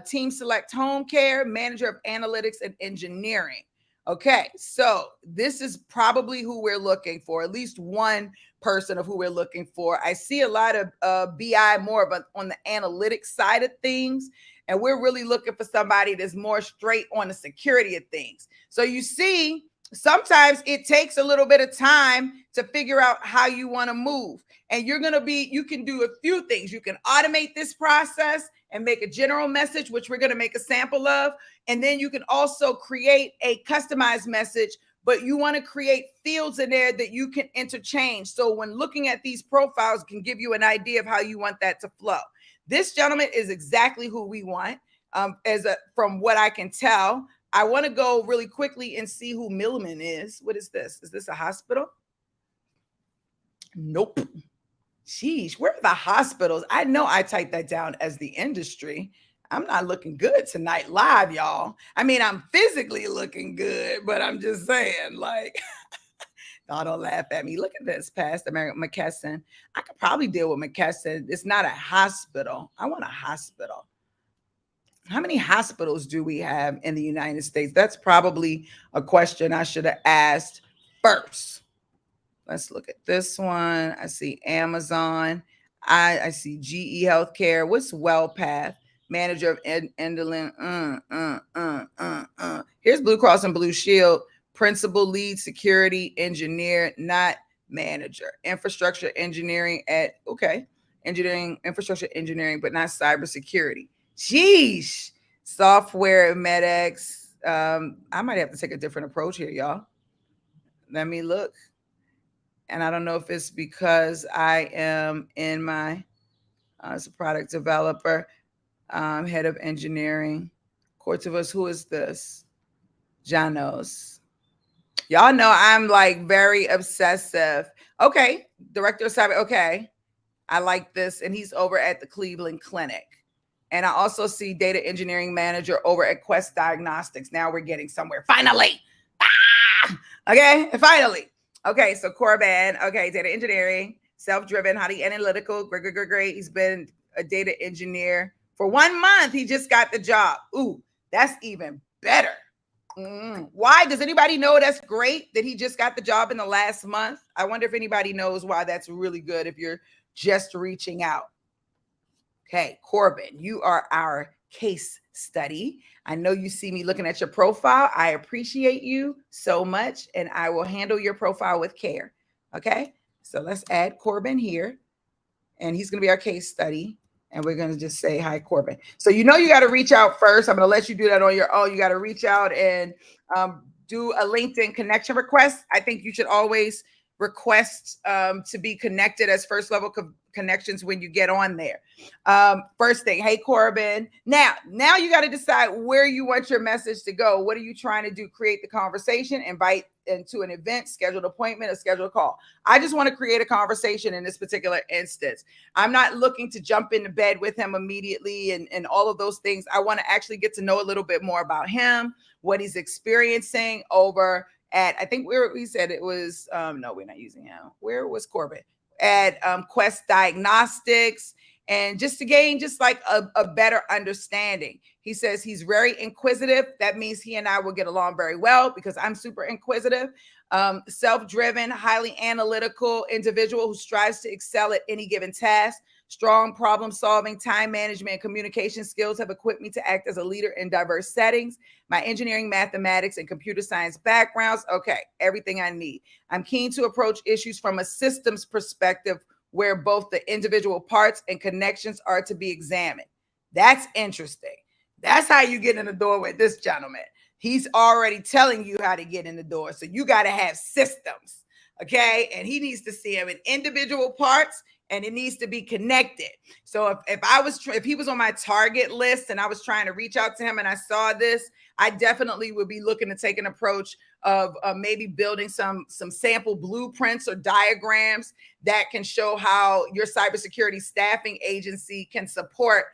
Team Select Home Care, manager of analytics and engineering. Okay. So this is probably who we're looking for. At least one person of who we're looking for. I see a lot of BI more of on the analytics side of things. And we're really looking for somebody that's more straight on the security of things. So you see, sometimes it takes a little bit of time to figure out how you want to move. And you can do a few things. You can automate this process and make a general message, which we're going to make a sample of. And then you can also create a customized message, but you want to create fields in there that you can interchange. So when looking at these profiles, it can give you an idea of how you want that to flow. This gentleman is exactly who we want, from what I can tell. I want to go really quickly and see who Milliman is. What is this? Is this a hospital? Nope. Sheesh, where are the hospitals? I know I typed that down as the industry. I'm not looking good tonight live, y'all. I mean, I'm physically looking good, but I'm just saying, like... Don't laugh at me. Look at this, Pastor McKesson. I could probably deal with McKesson. It's not a hospital. I want a hospital. How many hospitals do we have in the United States? That's probably a question I should have asked first. Let's look at this one. I see Amazon. I see GE Healthcare. What's WellPath? Manager of Endelin. Here's Blue Cross and Blue Shield. Principal lead security engineer, not manager. Infrastructure engineering infrastructure engineering, but not cybersecurity. Sheesh. Software MedX. I might have to take a different approach here, y'all. Let me look. And I don't know if it's because I am in my as a product developer, head of engineering. Cortivus, who is this? Janos. Y'all know I'm like very obsessive. Okay. Director of cyber. Okay. I like this. And he's over at the Cleveland Clinic. And I also see data engineering manager over at Quest Diagnostics. Now we're getting somewhere. Finally. Okay. Finally. Okay. So Corbin. Okay. Data engineering, self-driven, highly analytical. Great. He's been a data engineer for 1 month. He just got the job. Ooh, that's even better. Why? Does anybody know that's great that he just got the job in the last month? I wonder if anybody knows why that's really good if you're just reaching out. Okay, Corbin, you are our case study. I know you see me looking at your profile. I appreciate you so much, and I will handle your profile with care. Okay, so let's add Corbin here, and he's going to be our case study. And we're going to just say, hi, Corbin. So you know you got to reach out first. I'm going to let you do that on your own. You got to reach out and do a LinkedIn connection request. I think you should always request to be connected as first level connections when you get on there. First thing, hey, Corbin. Now you got to decide where you want your message to go. What are you trying to do? Create the conversation, invite into an event, schedule an appointment, or schedule a call. I just want to create a conversation in this particular instance. I'm not looking to jump into bed with him immediately and all of those things. I want to actually get to know a little bit more about him, what he's experiencing over at, I think we said it was, no, we're not using him. Where was Corbin? At Quest Diagnostics, and just to gain just like a better understanding. He says he's very inquisitive. That means he and I will get along very well because I'm super inquisitive. Self-driven, highly analytical individual who strives to excel at any given task. Strong problem solving, time management, and communication skills have equipped me to act as a leader in diverse settings. My engineering, mathematics, and computer science backgrounds. Okay, everything I need. I'm keen to approach issues from a systems perspective where both the individual parts and connections are to be examined. That's interesting. That's how you get in the door with this gentleman. He's already telling you how to get in the door. So you got to have systems. Okay. And he needs to see them in individual parts, and it needs to be connected. So if he was on my target list and I was trying to reach out to him and I saw this, I definitely would be looking to take an approach of maybe building some sample blueprints or diagrams that can show how your cybersecurity staffing agency can support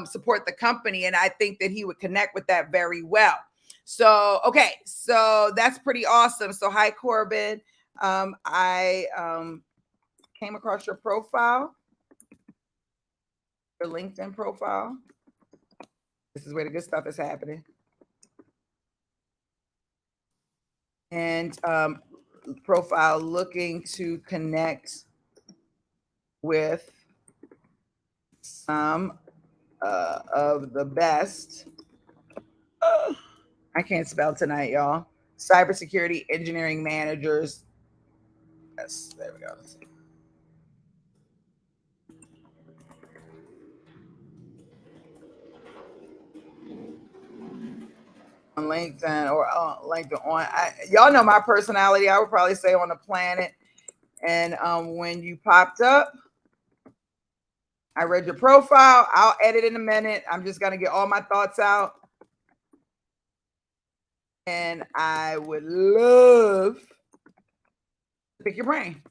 support the company. And I think that he would connect with that very well. So, okay. So that's pretty awesome. So hi, Corbin. I came across your profile, your LinkedIn profile. This is where the good stuff is happening. And profile looking to connect with some of the best. I can't spell tonight, y'all. Cybersecurity engineering managers. Yes, there we go. On LinkedIn or LinkedIn y'all know my personality. I would probably say on the planet. And when you popped up, I read your profile. I'll edit in a minute. I'm just going to get all my thoughts out. And I would love to pick your brain.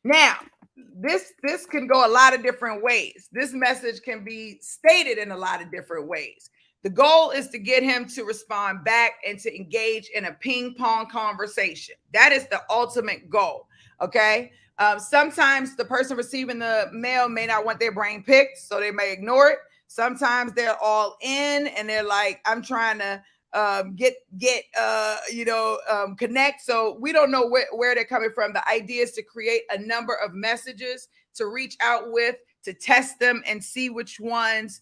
Now, this can go a lot of different ways. This message can be stated in a lot of different ways. The goal is to get him to respond back and to engage in a ping pong conversation. That is the ultimate goal. Okay. Sometimes the person receiving the mail may not want their brain picked, so they may ignore it. Sometimes they're all in and they're like, I'm trying to connect. So we don't know where they're coming from. The idea is to create a number of messages to reach out with, to test them and see which ones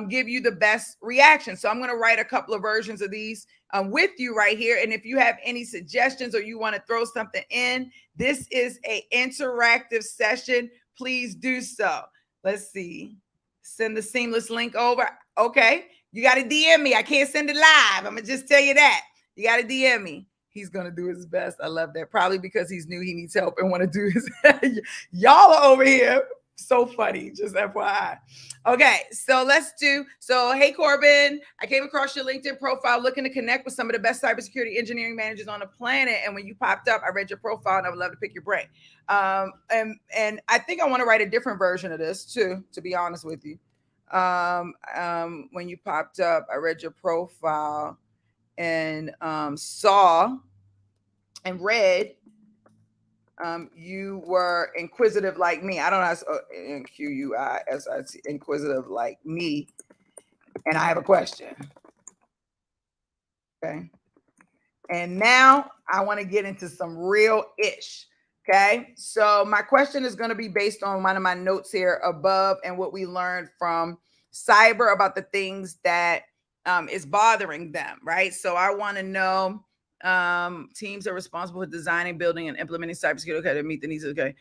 give you the best reaction. So I'm going to write a couple of versions of these with you right here. And if you have any suggestions or you want to throw something in, this is an interactive session. Please do so. Let's see. Send the seamless link over. Okay. You got to DM me. I can't send it live. I'm going to just tell you that. You got to DM me. He's going to do his best. I love that. Probably because he's new. He needs help and want to do his. Y'all are over here. So funny. Just FYI. Okay. So hey, Corbin, I came across your LinkedIn profile looking to connect with some of the best cybersecurity engineering managers on the planet. And when you popped up, I read your profile and I would love to pick your brain. And I think I want to write a different version of this too, to be honest with you. When you popped up, I read your profile and saw and read you were inquisitive like me. I don't know, Inquisitive, inquisitive like me. And I have a question. Okay. And now I want to get into some real ish. Okay. So my question is going to be based on one of my notes here above and what we learned from cyber about the things that is bothering them. Right. So I want to know teams are responsible for designing, building, and implementing cybersecurity to meet the needs. Okay.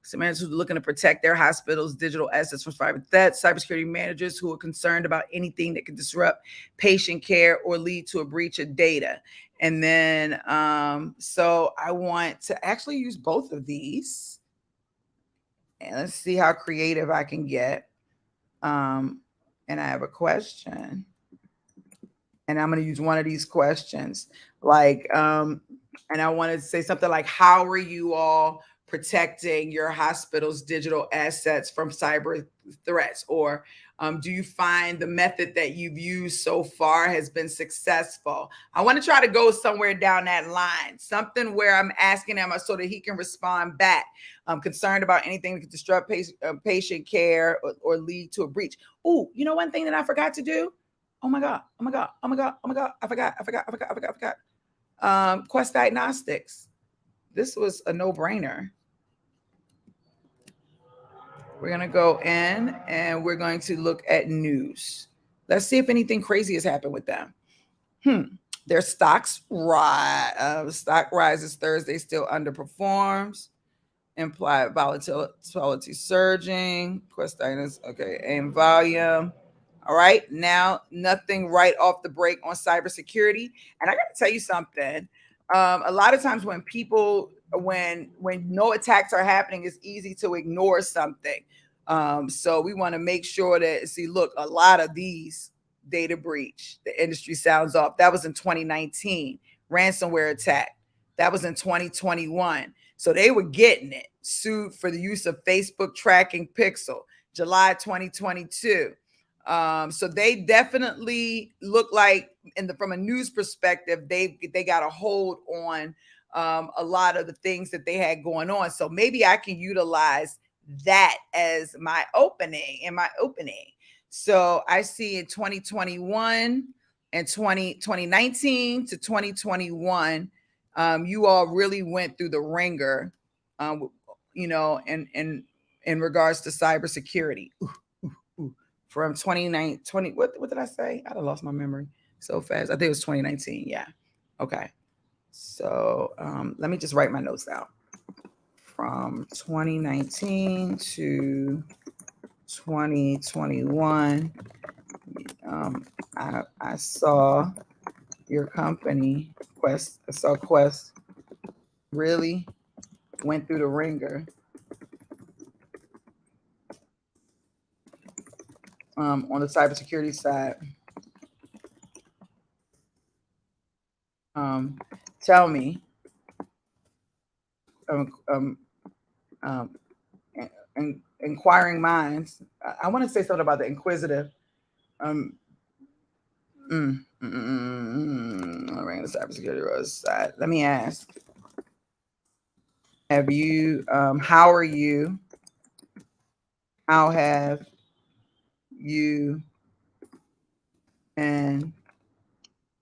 So managers who are looking to protect their hospitals' digital assets from cyber threats, cybersecurity managers who are concerned about anything that could disrupt patient care or lead to a breach of data. And then, so I want to actually use both of these. And let's see how creative I can get. And I have a question. And I'm going to use one of these questions. Like, and I wanted to say something like, how are you all protecting your hospital's digital assets from cyber threats? Or do you find the method that you've used so far has been successful? I want to try to go somewhere down that line, something where I'm asking him so that he can respond back. I'm concerned about anything that could disrupt patient care or lead to a breach. Oh, you know, one thing that I forgot to do? Oh my God. I forgot. Quest Diagnostics. This was a no-brainer. We're going to go in and we're going to look at news. Let's see if anything crazy has happened with them. Their stocks rise. Stock rises Thursday, still underperforms. Implied volatility surging. Quest Diagnostics. Okay. And volume. All right. Now, nothing right off the break on cybersecurity. And I got to tell you something. A lot of times when people, when no attacks are happening, it's easy to ignore something. So we want to make sure that, see, look, a lot of these data breach, the industry sounds off. That was in 2019. Ransomware attack. That was in 2021. So they were getting it. Sued for the use of Facebook tracking pixel, July 2022. So they definitely look like, from a news perspective, they got a hold on a lot of the things that they had going on. So maybe I can utilize that as my opening. So I see in 2021 and 2019 to 2021, you all really went through the ringer, you know, in regards to cybersecurity. From 2020, what did I say? I lost my memory so fast. I think it was 2019. Yeah. Okay. So let me just write my notes out. From 2019 to 2021, I saw your company, Quest. I saw Quest really went through the ringer. On the cybersecurity side. Tell me, inquiring minds. I want to say something about the inquisitive. The cybersecurity side. Let me ask. Have you? How are you? How have you? And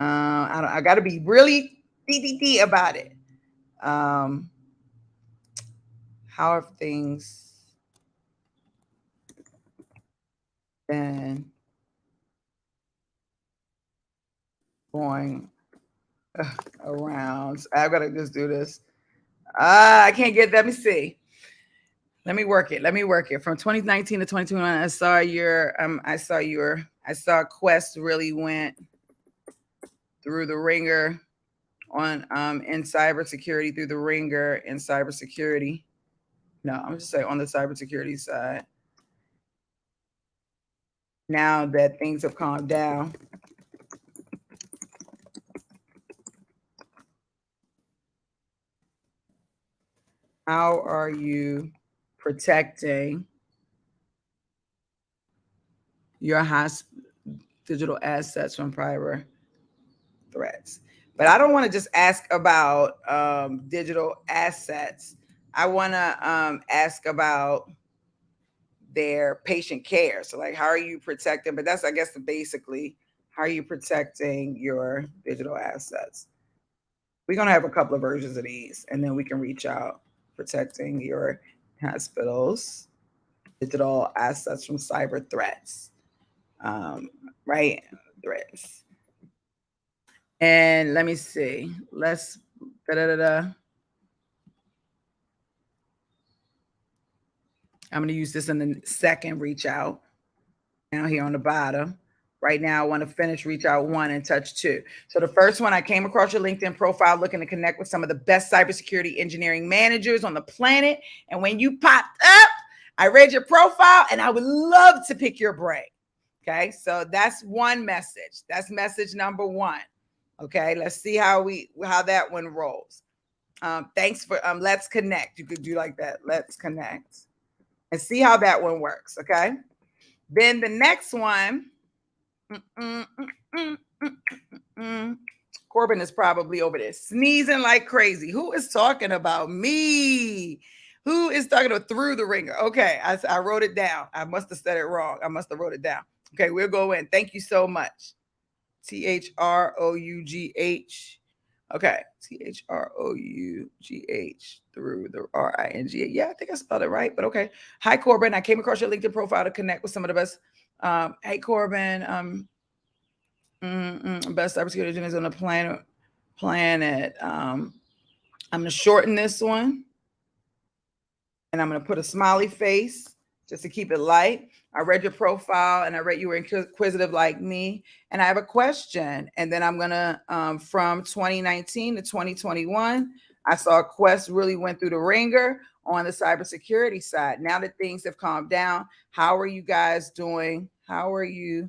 I got to be really DDD about it. How have things been going around? I've got to just do this. I can't get. Let me see. Let me work it. From 2019 to 2021, I saw Quest really went through the ringer on in cybersecurity, through the ringer in cybersecurity. No, I'm just saying on the cybersecurity side. Now that things have calmed down. How are you protecting your digital assets from cyber threats? But I don't want to just ask about digital assets. I want to ask about their patient care. So like, how are you protecting? But that's, I guess, basically, how are you protecting your digital assets? We're going to have a couple of versions of these, and then we can reach out. Protecting your hospital's digital assets from cyber threats. Right? Threats. And let me see. Let's I'm going to use this in the second reach out. Down here on the bottom. Right now, I want to finish reach out 1 and touch 2. So the first one, I came across your LinkedIn profile looking to connect with some of the best cybersecurity engineering managers on the planet. And when you popped up, I read your profile and I would love to pick your brain. Okay, so that's one message. That's message number 1. Okay, let's see how that one rolls. Thanks for let's connect. You could do like that. Let's connect and see how that one works. Okay. Then the next one, Corbin is probably over there sneezing like crazy. Who is talking about me? Who is talking about through the ringer? Okay, I wrote it down. I must have said it wrong. I must have wrote it down. Okay, we'll go in. Thank you so much. THROUGH. Okay, THROUGH through the RING. Yeah, I think I spelled it right, but okay. Hi, Corbin. I came across your LinkedIn profile to connect with some of the best. Hey, Corbin. Best cybersecurity engineers on the planet. I'm going to shorten this one, and I'm going to put a smiley face just to keep it light. I read your profile and I read you were inquisitive like me. And I have a question. And then I'm going to, from 2019 to 2021, I saw Quest really went through the ringer on the cybersecurity side. Now that things have calmed down, how are you guys doing? How are you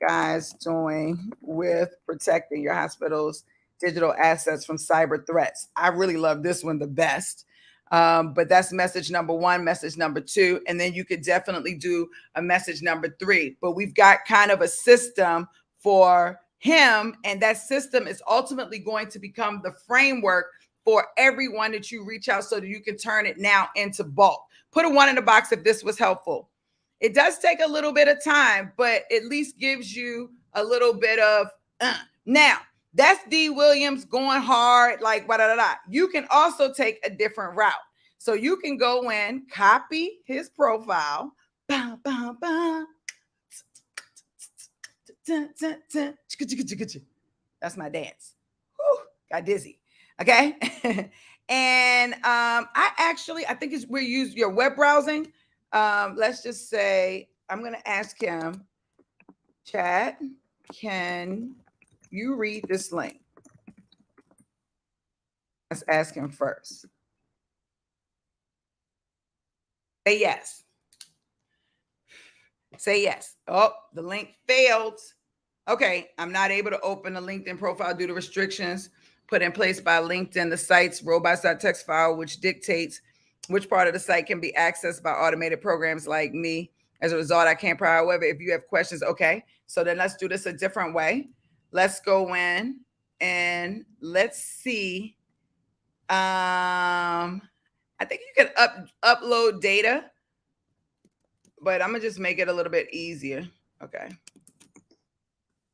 guys doing with protecting your hospital's digital assets from cyber threats? I really love this one the best. But that's message number 1, message number 2, and then you could definitely do a message number 3. But we've got kind of a system for him, and that system is ultimately going to become the framework for everyone that you reach out so that you can turn it now into bulk. Put a 1 in the box if this was helpful. It does take a little bit of time, but at least gives you a little bit of now. That's Dee Williams going hard, like blah, blah, blah, blah. You can also take a different route. So you can go in, copy his profile. Bah, bah, bah. That's my dance. Whew, got dizzy. Okay. And I think we're using your web browsing. Let's just say I'm going to ask him, Chat, can you read this link? Let's ask him first. Say yes. Say yes. Oh, the link failed. Okay, I'm not able to open the LinkedIn profile due to restrictions put in place by LinkedIn. The site's robots.txt file, which dictates which part of the site can be accessed by automated programs like me. As a result, I can't provide. However, if you have questions, okay. So then let's do this a different way. Let's go in and let's see. I think you can upload data, but I'm gonna just make it a little bit easier. Okay.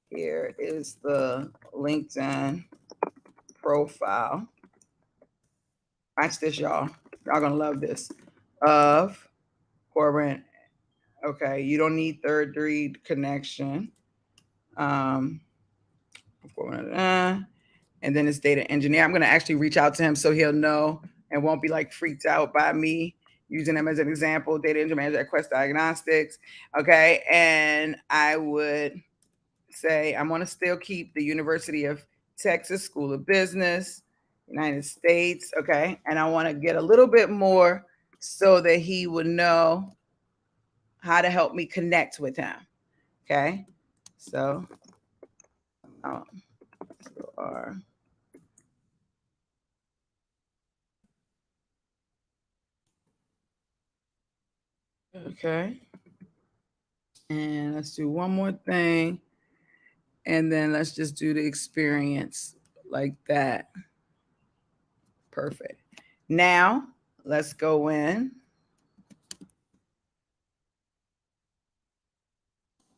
Here is the LinkedIn profile. Watch this, y'all. Y'all gonna love this. Of Corbin. Okay, you don't need third degree connection. And then it's data engineer. I'm gonna actually reach out to him so he'll know and won't be like freaked out by me using him as an example. Data engineer manager at Quest Diagnostics. Okay, and I would say I'm gonna still keep the University of Texas School of Business, United States. Okay, and I want to get a little bit more so that he would know how to help me connect with him. Okay, so okay, and let's do one more thing, and then let's just do the experience like that. Perfect. Now let's go in.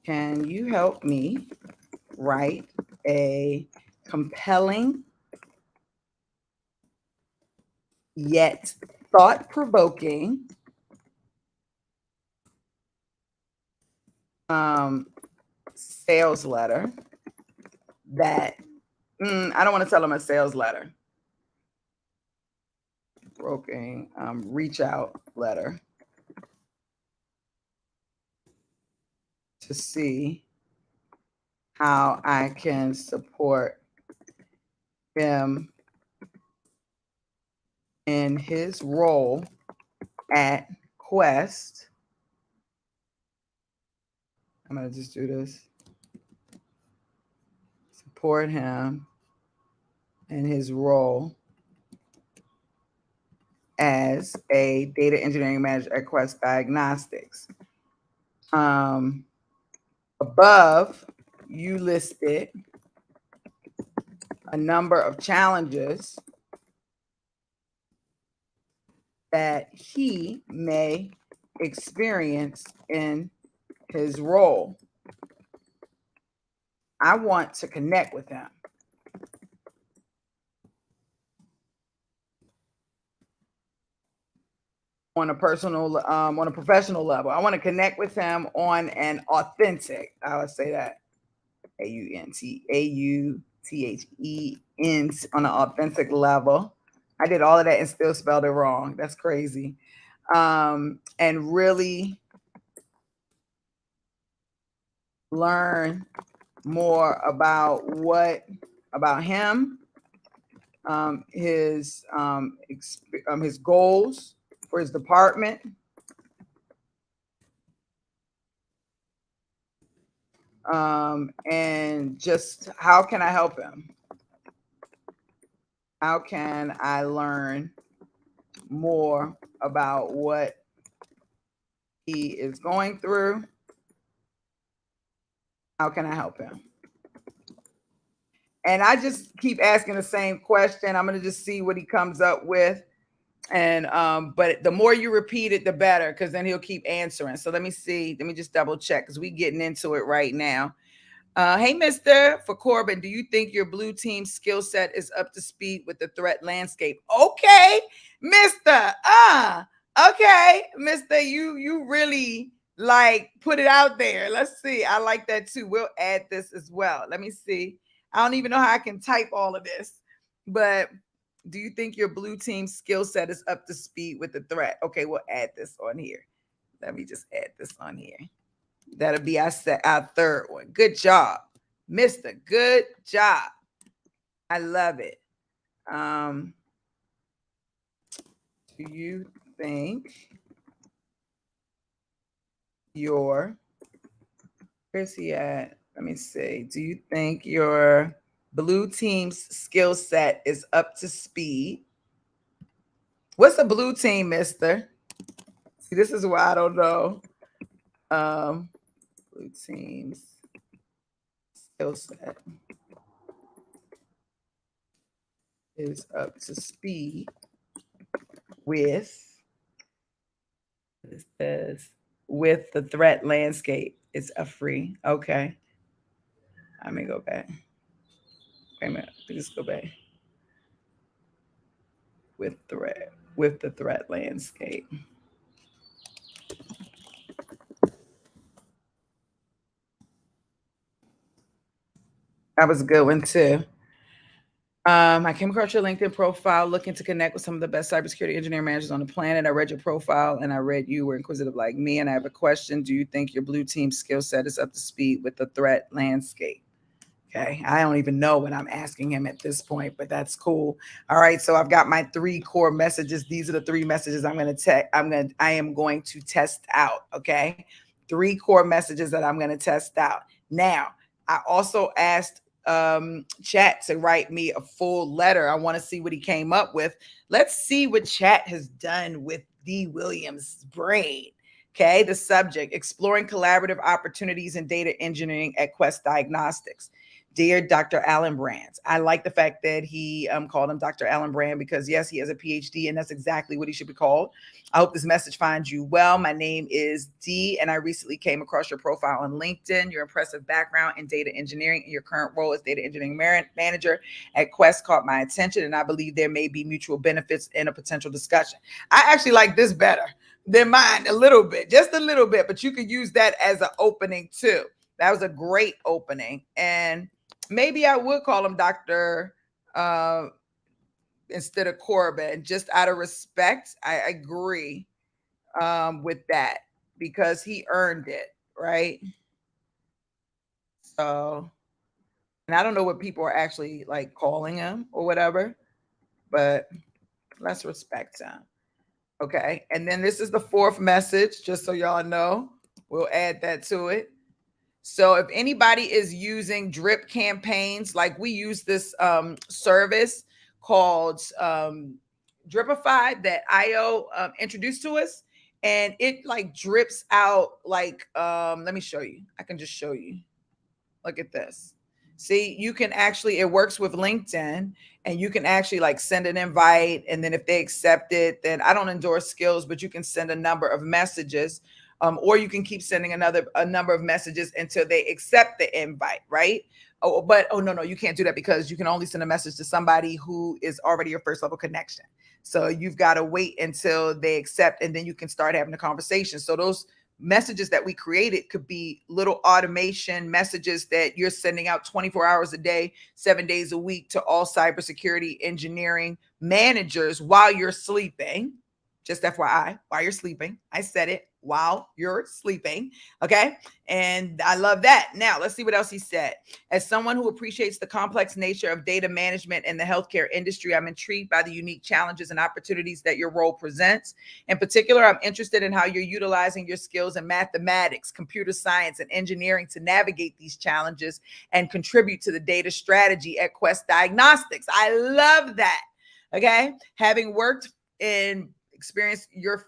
Can you help me write a compelling yet thought-provoking sales letter that I don't want to tell them a sales letter. Broken reach out letter to see how I can support him in his role at Quest. I'm going to just do this. Support him in his role as a data engineering manager at Quest Diagnostics. Above, you listed a number of challenges that he may experience in his role. I want to connect with him. On a personal, on a professional level. I want to connect with him on an authentic, I would say that, AUTHEN, on an authentic level. I did all of that and still spelled it wrong. That's crazy. And really learn more about him, his goals for his department, and just how can I help him? How can I learn more about what he is going through? How can I help him? And I just keep asking the same question. I'm going to just see what he comes up with. And but the more you repeat it, the better, because then he'll keep answering. So let me see. Let me just double check, because we're getting into it right now. Hey, Mr. For Corbin, do you think your blue team skill set is up to speed with the threat landscape? Okay, Mr. Okay, Mr. You really like put it out there. Let's see. I like that too. We'll add this as well. Let me see. I don't even know how I can type all of this, but do you think your blue team skill set is up to speed with the threat? Okay, we'll add this on here. Let me just add this on here. That'll be our third one. Good job, Mr. Good job. I love it. Do you think where's he at? Let me see. Do you think your blue team's skill set is up to speed? What's a blue team, mister? See, this is why I don't know. Blue team's skill set is up to speed with, it says, with the threat landscape. It's a free. Okay. Let me go back. Wait a minute. Let's go back. With the threat landscape. That was a good one too. I came across your LinkedIn profile looking to connect with some of the best cybersecurity engineering managers on the planet. I read your profile and I read you were inquisitive like me. And I have a question. Do you think your blue team skill set is up to speed with the threat landscape? Okay. I don't even know what I'm asking him at this point, but that's cool. All right. So I've got my 3 core messages. These are the 3 messages I am going to test out. Okay. 3 core messages that I'm going to test out. Now, I also asked Chat to write me a full letter. I want to see what he came up with. Let's see what Chat has done with Dee Williams' brain. Okay, the subject: exploring collaborative opportunities in data engineering at Quest Diagnostics. Dear Dr. Alan Brands, I like the fact that he called him Dr. Alan Brand, because yes, he has a PhD and that's exactly what he should be called. I hope this message finds you well. My name is Dee and I recently came across your profile on LinkedIn. Your impressive background in data engineering and your current role as data engineering manager at Quest caught my attention, and I believe there may be mutual benefits in a potential discussion. I actually like this better than mine a little bit, just a little bit, but you could use that as an opening too. That was a great opening. And maybe I would call him Dr. Instead of Corbin, just out of respect. I agree with that, because he earned it, right? So, and I don't know what people are actually like calling him or whatever, but let's respect him. Okay. And then this is the fourth message, just so y'all know. We'll add that to it. So if anybody is using drip campaigns, like we use this service called Dripify that IO introduced to us, and it like drips out like, let me show you. I can just show you. Look at this. See, you can actually, it works with LinkedIn, and you can actually like send an invite. And then if they accept it, then I don't endorse skills, but you can send a number of messages. Or you can keep sending a number of messages until they accept the invite, right? No, you can't do that because you can only send a message to somebody who is already your first level connection. So you've got to wait until they accept, and then you can start having a conversation. So those messages that we created could be little automation messages that you're sending out 24 hours a day, 7 days a week to all cybersecurity engineering managers while you're sleeping. Just FYI, while you're sleeping. I said it, while you're sleeping. Okay. And I love that. Now let's see what else he said. As someone who appreciates the complex nature of data management in the healthcare industry, I'm intrigued by the unique challenges and opportunities that your role presents. In particular, I'm interested in how you're utilizing your skills in mathematics, computer science, and engineering to navigate these challenges and contribute to the data strategy at Quest Diagnostics. I love that. Okay. Having worked in your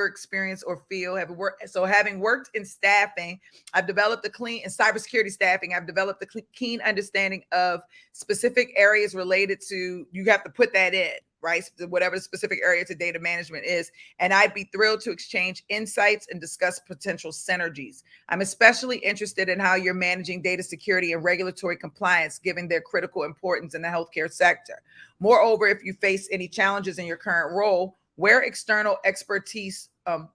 experience or field, having worked in staffing, I've developed in cybersecurity staffing, I've developed a keen understanding of specific areas related to, you have to put that in, right? Whatever the specific area to data management is. And I'd be thrilled to exchange insights and discuss potential synergies. I'm especially interested in how you're managing data security and regulatory compliance, given their critical importance in the healthcare sector. Moreover, if you face any challenges in your current role, where external expertise or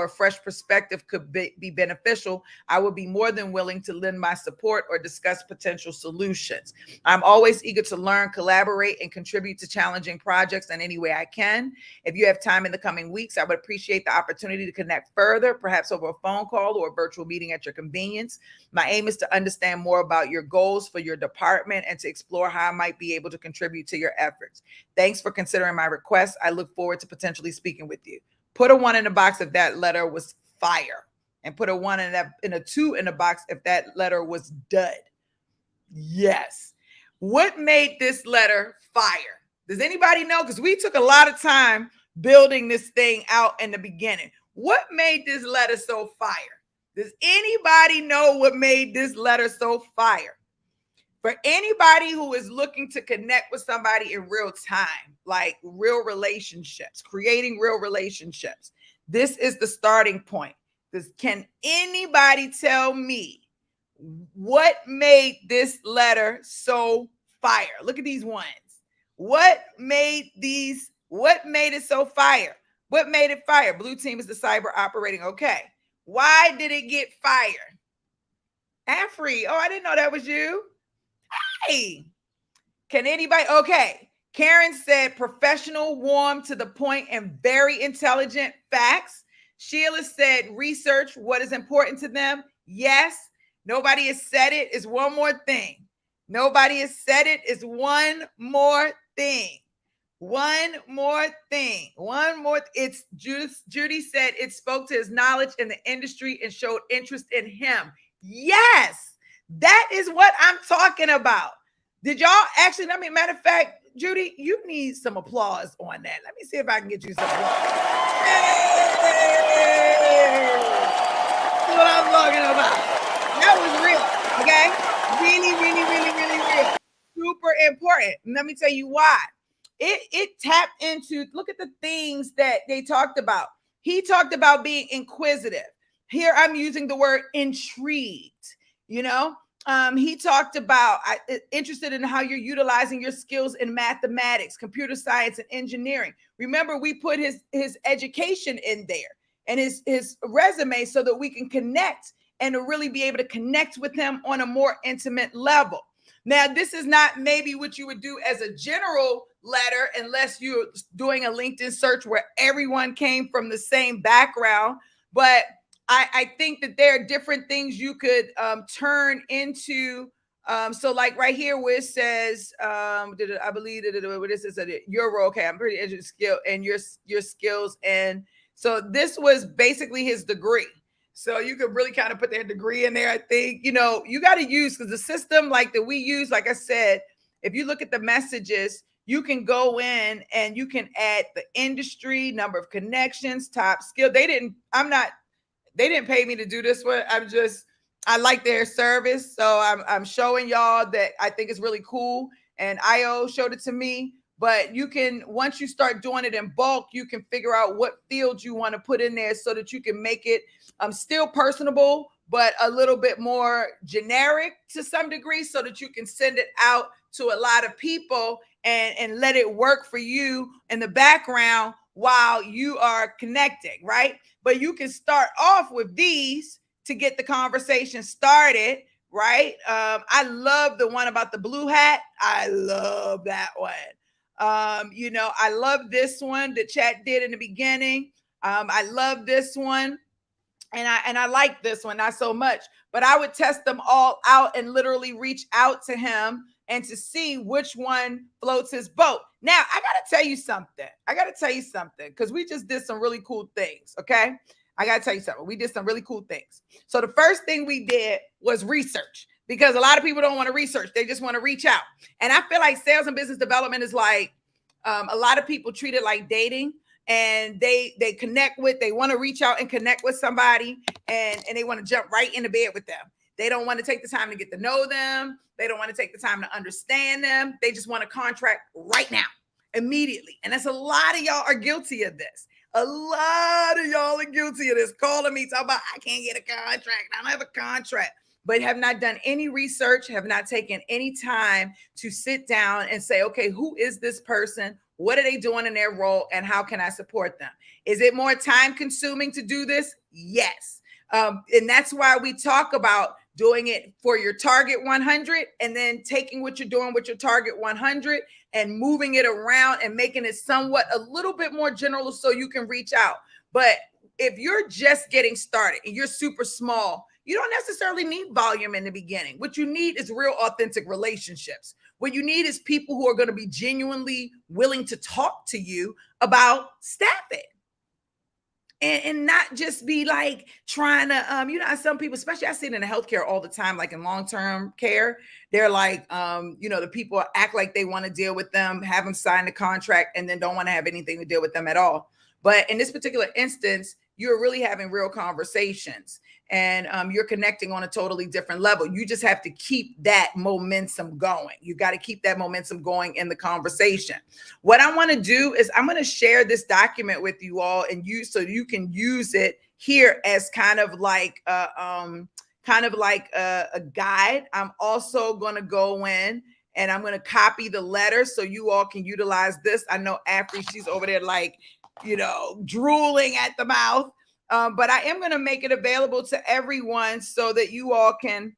a fresh perspective could be beneficial, I would be more than willing to lend my support or discuss potential solutions. I'm always eager to learn, collaborate, and contribute to challenging projects in any way I can. If you have time in the coming weeks, I would appreciate the opportunity to connect further, perhaps over a phone call or a virtual meeting at your convenience. My aim is to understand more about your goals for your department and to explore how I might be able to contribute to your efforts. Thanks for considering my request. I look forward to potentially speaking with you. Put a 1 in the box if that letter was fire, and put a 1 in a 2 in the box if that letter was dud. Yes. What made this letter fire? Does anybody know? Because we took a lot of time building this thing out in the beginning. What made this letter so fire? Does anybody know what made this letter so fire? For anybody who is looking to connect with somebody in real time, like real relationships, creating real relationships, this is the starting point. Can anybody tell me what made this letter so fire? Look at these ones. What made it so fire? What made it fire? Blue team is the cyber operating. Okay. Why did it get fired? Afri. Oh, I didn't know that was you. Hey, can anybody? Okay. Karen said professional, warm, to the point, and very intelligent. Facts. Sheila said research what is important to them. Yes. Nobody has said it. Is one more thing. Nobody has said it. Is one more thing. One more thing. It's Judy said it spoke to his knowledge in the industry and showed interest in him. Yes, that is what I'm talking about. Did y'all actually, matter of fact, Judy, you need some applause on that. Let me see if I can get you some applause. Hey! That's what I'm talking about. That was real, okay? Really, really, really, really real. Super important. And let me tell you why. It tapped into, look at the things that they talked about. He talked about being inquisitive. Here I'm using the word intrigued, he talked about interested in how you're utilizing your skills in mathematics, computer science, and engineering. Remember, we put his education in there and his resume so that we can connect and to really be able to connect with him on a more intimate level. Now, this is not maybe what you would do as a general letter unless you're doing a LinkedIn search where everyone came from the same background. But I think that there are different things you could turn into. So like right here where it says, I believe what this is, your role. Okay, I'm pretty interested skill and your skills. And so this was basically his degree. So you could really kind of put their degree in there. I think, you know, you got to use, because the system like that we use, like I said, if you look at the messages, you can go in and you can add the industry, number of connections, top skill. They didn't pay me to do this one. I like their service. So I'm showing y'all that I think it's really cool. And IO showed it to me. But you can, once you start doing it in bulk, you can figure out what fields you want to put in there so that you can make it still personable, but a little bit more generic to some degree, so that you can send it out to a lot of people and let it work for you in the background while you are connecting, right? But you can start off with these to get the conversation started, right? I love the one about the blue hat. I love that one. You know, I love this one that Chat did in the beginning. I love this one. And I like this one, not so much, but I would test them all out and literally reach out to him and to see which one floats his boat. Now, I got to tell you something, because we just did some really cool things, okay? I got to tell you something. We did some really cool things. So the first thing we did was research, because a lot of people don't want to research. They just want to reach out. And I feel like sales and business development is like, a lot of people treat it like dating. And they want to reach out and connect with somebody, and they want to jump right into bed with them. They don't want to take the time to get to know them. They don't want to take the time to understand them. They just want a contract right now, immediately. And that's a lot of y'all are guilty of this. A lot of y'all are guilty of this. Calling me, talking about, I can't get a contract. I don't have a contract. But have not done any research, have not taken any time to sit down and say, okay, who is this person? What are they doing in their role? And how can I support them? Is it more time consuming to do this? Yes. And that's why we talk about doing it for your target 100, and then taking what you're doing with your target 100 and moving it around and making it somewhat a little bit more general so you can reach out. But if you're just getting started and you're super small, you don't necessarily need volume in the beginning. What you need is real authentic relationships. What you need is people who are going to be genuinely willing to talk to you about staffing. And not just be like trying to, you know, some people, especially I see it in the healthcare all the time, like in long-term care, they're like, you know, the people act like they want to deal with them, have them sign the contract, and then don't want to have anything to deal with them at all. But in this particular instance, you're really having real conversations, and you're connecting on a totally different level. You just have to keep that momentum going. You got to keep that momentum going in the conversation. What I want to do is I'm going to share this document with you all, and so you can use it here as kind of like a guide. I'm also going to go in and I'm going to copy the letter so you all can utilize this. I know Afri, she's over there like, you know, drooling at the mouth. But I am going to make it available to everyone so that you all can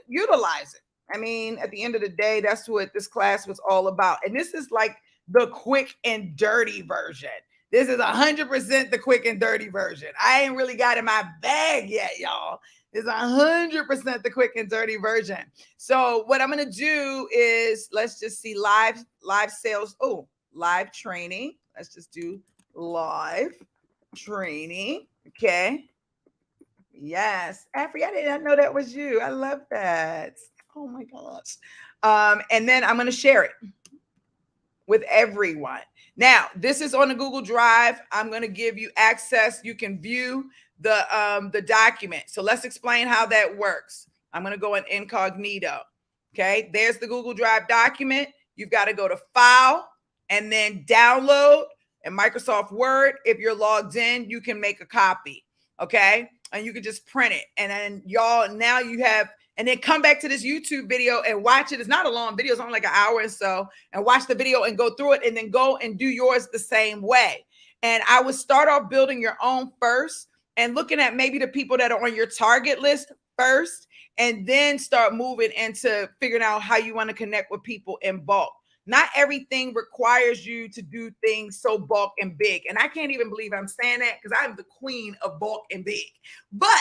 utilize it. I mean, at the end of the day, that's what this class was all about. And this is like the quick and dirty version. This is 100% the quick and dirty version. I ain't really got in my bag yet, y'all. It's 100% the quick and dirty version. So what I'm going to do is, let's just see live sales. Oh, live training. Let's just do live training. Okay. Yes. Afri, I did not know that was you. I love that. Oh my gosh. And then I'm going to share it with everyone. Now, this is on the Google Drive. I'm going to give you access. You can view the document. So let's explain how that works. I'm going to go in incognito. Okay. There's the Google Drive document. You've got to go to File and then Download. And Microsoft Word, if you're logged in, you can make a copy, okay? And you can just print it. And then y'all, now you have, and then come back to this YouTube video and watch it. It's not a long video. It's only like an hour or so. And watch the video and go through it, and then go and do yours the same way. And I would start off building your own first and looking at maybe the people that are on your target list first, and then start moving into figuring out how you want to connect with people in bulk. Not everything requires you to do things so bulk and big. And I can't even believe I'm saying that because I'm the queen of bulk and big. But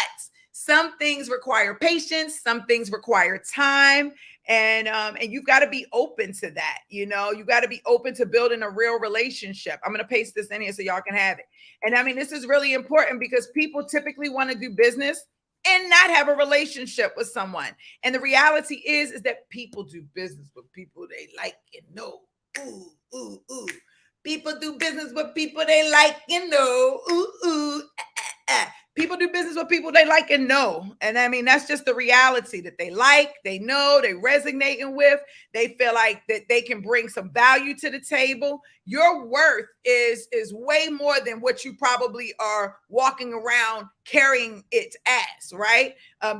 some things require patience, some things require time, and you've got to be open to that. You know, you got to be open to building a real relationship. I'm going to paste this in here so y'all can have it. And I mean, this is really important because people typically want to do business and not have a relationship with someone. And the reality is that people do business with people they like and know. Ooh, ooh, ooh. People do business with people they like and know. Ooh, ooh. People do business with people they like and know. And I mean, that's just the reality that they like, they know, they resonating with. They feel like that they can bring some value to the table. Your worth is way more than what you probably are walking around carrying it as, right?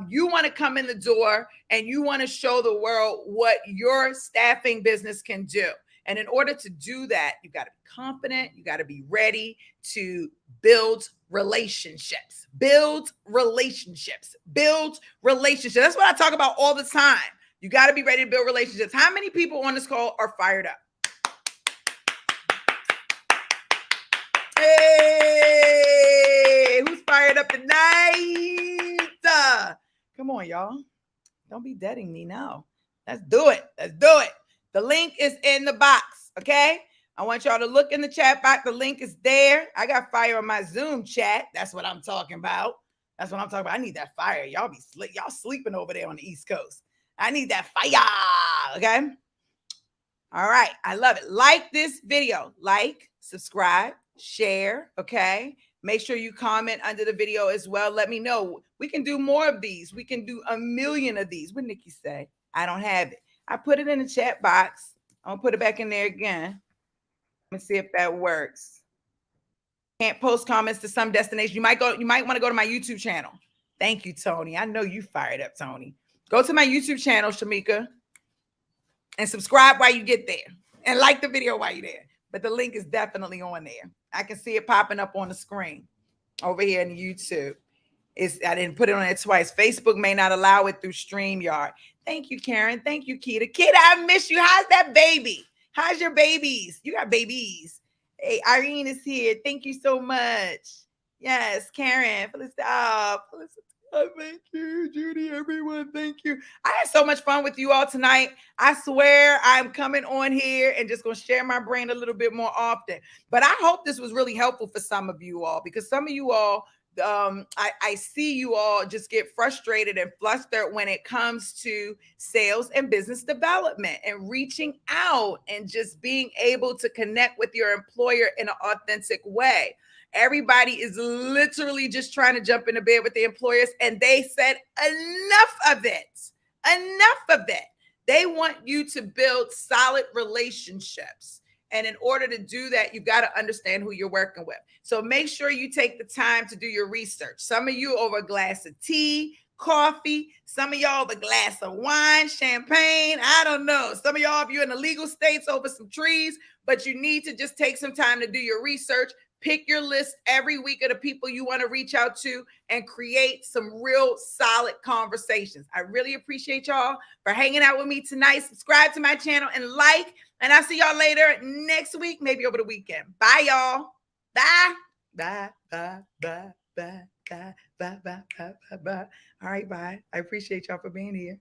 You want to come in the door and you want to show the world what your staffing business can do. And in order to do that, you got to be confident. You got to be ready to build relationships. Build relationships. Build relationships. That's what I talk about all the time. You got to be ready to build relationships. How many people on this call are fired up? Hey, who's fired up tonight? Come on, y'all. Don't be deading me now. Let's do it. Let's do it. The link is in the box, okay? I want y'all to look in the chat box. The link is there. I got fire on my Zoom chat. That's what I'm talking about. That's what I'm talking about. I need that fire. Y'all sleeping over there on the East Coast. I need that fire, okay? All right. I love it. Like this video. Like, subscribe, share, okay? Make sure you comment under the video as well. Let me know. We can do more of these. We can do a million of these. What did Nikki say? I don't have it. I put it in the chat box. I'm gonna put it back in there again. Let me see if that works. Can't post comments to some destination. You might want to go to my YouTube channel. Thank you, Tony. I know you fired up, Tony. Go to my YouTube channel, Shamika, and subscribe while you get there. And like the video while you're there. But the link is definitely on there. I can see it popping up on the screen over here in YouTube. I didn't put it on there twice. Facebook may not allow it through StreamYard. Thank you, Karen. Thank you, Keita. Keita, I miss you. How's that baby? How's your babies? You got babies. Hey, Irene is here. Thank you so much. Yes, Karen. Felicity. Thank you, Judy, everyone. Thank you. I had so much fun with you all tonight. I swear I'm coming on here and just going to share my brain a little bit more often. But I hope this was really helpful for some of you all, because some of you all, I see you all just get frustrated and flustered when it comes to sales and business development and reaching out and just being able to connect with your employer in an authentic way. Everybody is literally just trying to jump into bed with the employers, and they said enough of it. Enough of it. They want you to build solid relationships. And in order to do that, you've got to understand who you're working with. So make sure you take the time to do your research. Some of you over a glass of tea, coffee. Some of y'all over a glass of wine, champagne. I don't know. Some of y'all, if you're in the legal states, over some trees. But you need to just take some time to do your research. Pick your list every week of the people you want to reach out to and create some real solid conversations. I really appreciate y'all for hanging out with me tonight. Subscribe to my channel and like, and I'll see y'all later next week, maybe over the weekend. Bye, y'all. Bye. Bye, bye, bye, bye, bye, bye, bye, bye, bye. All right, bye. I appreciate y'all for being here.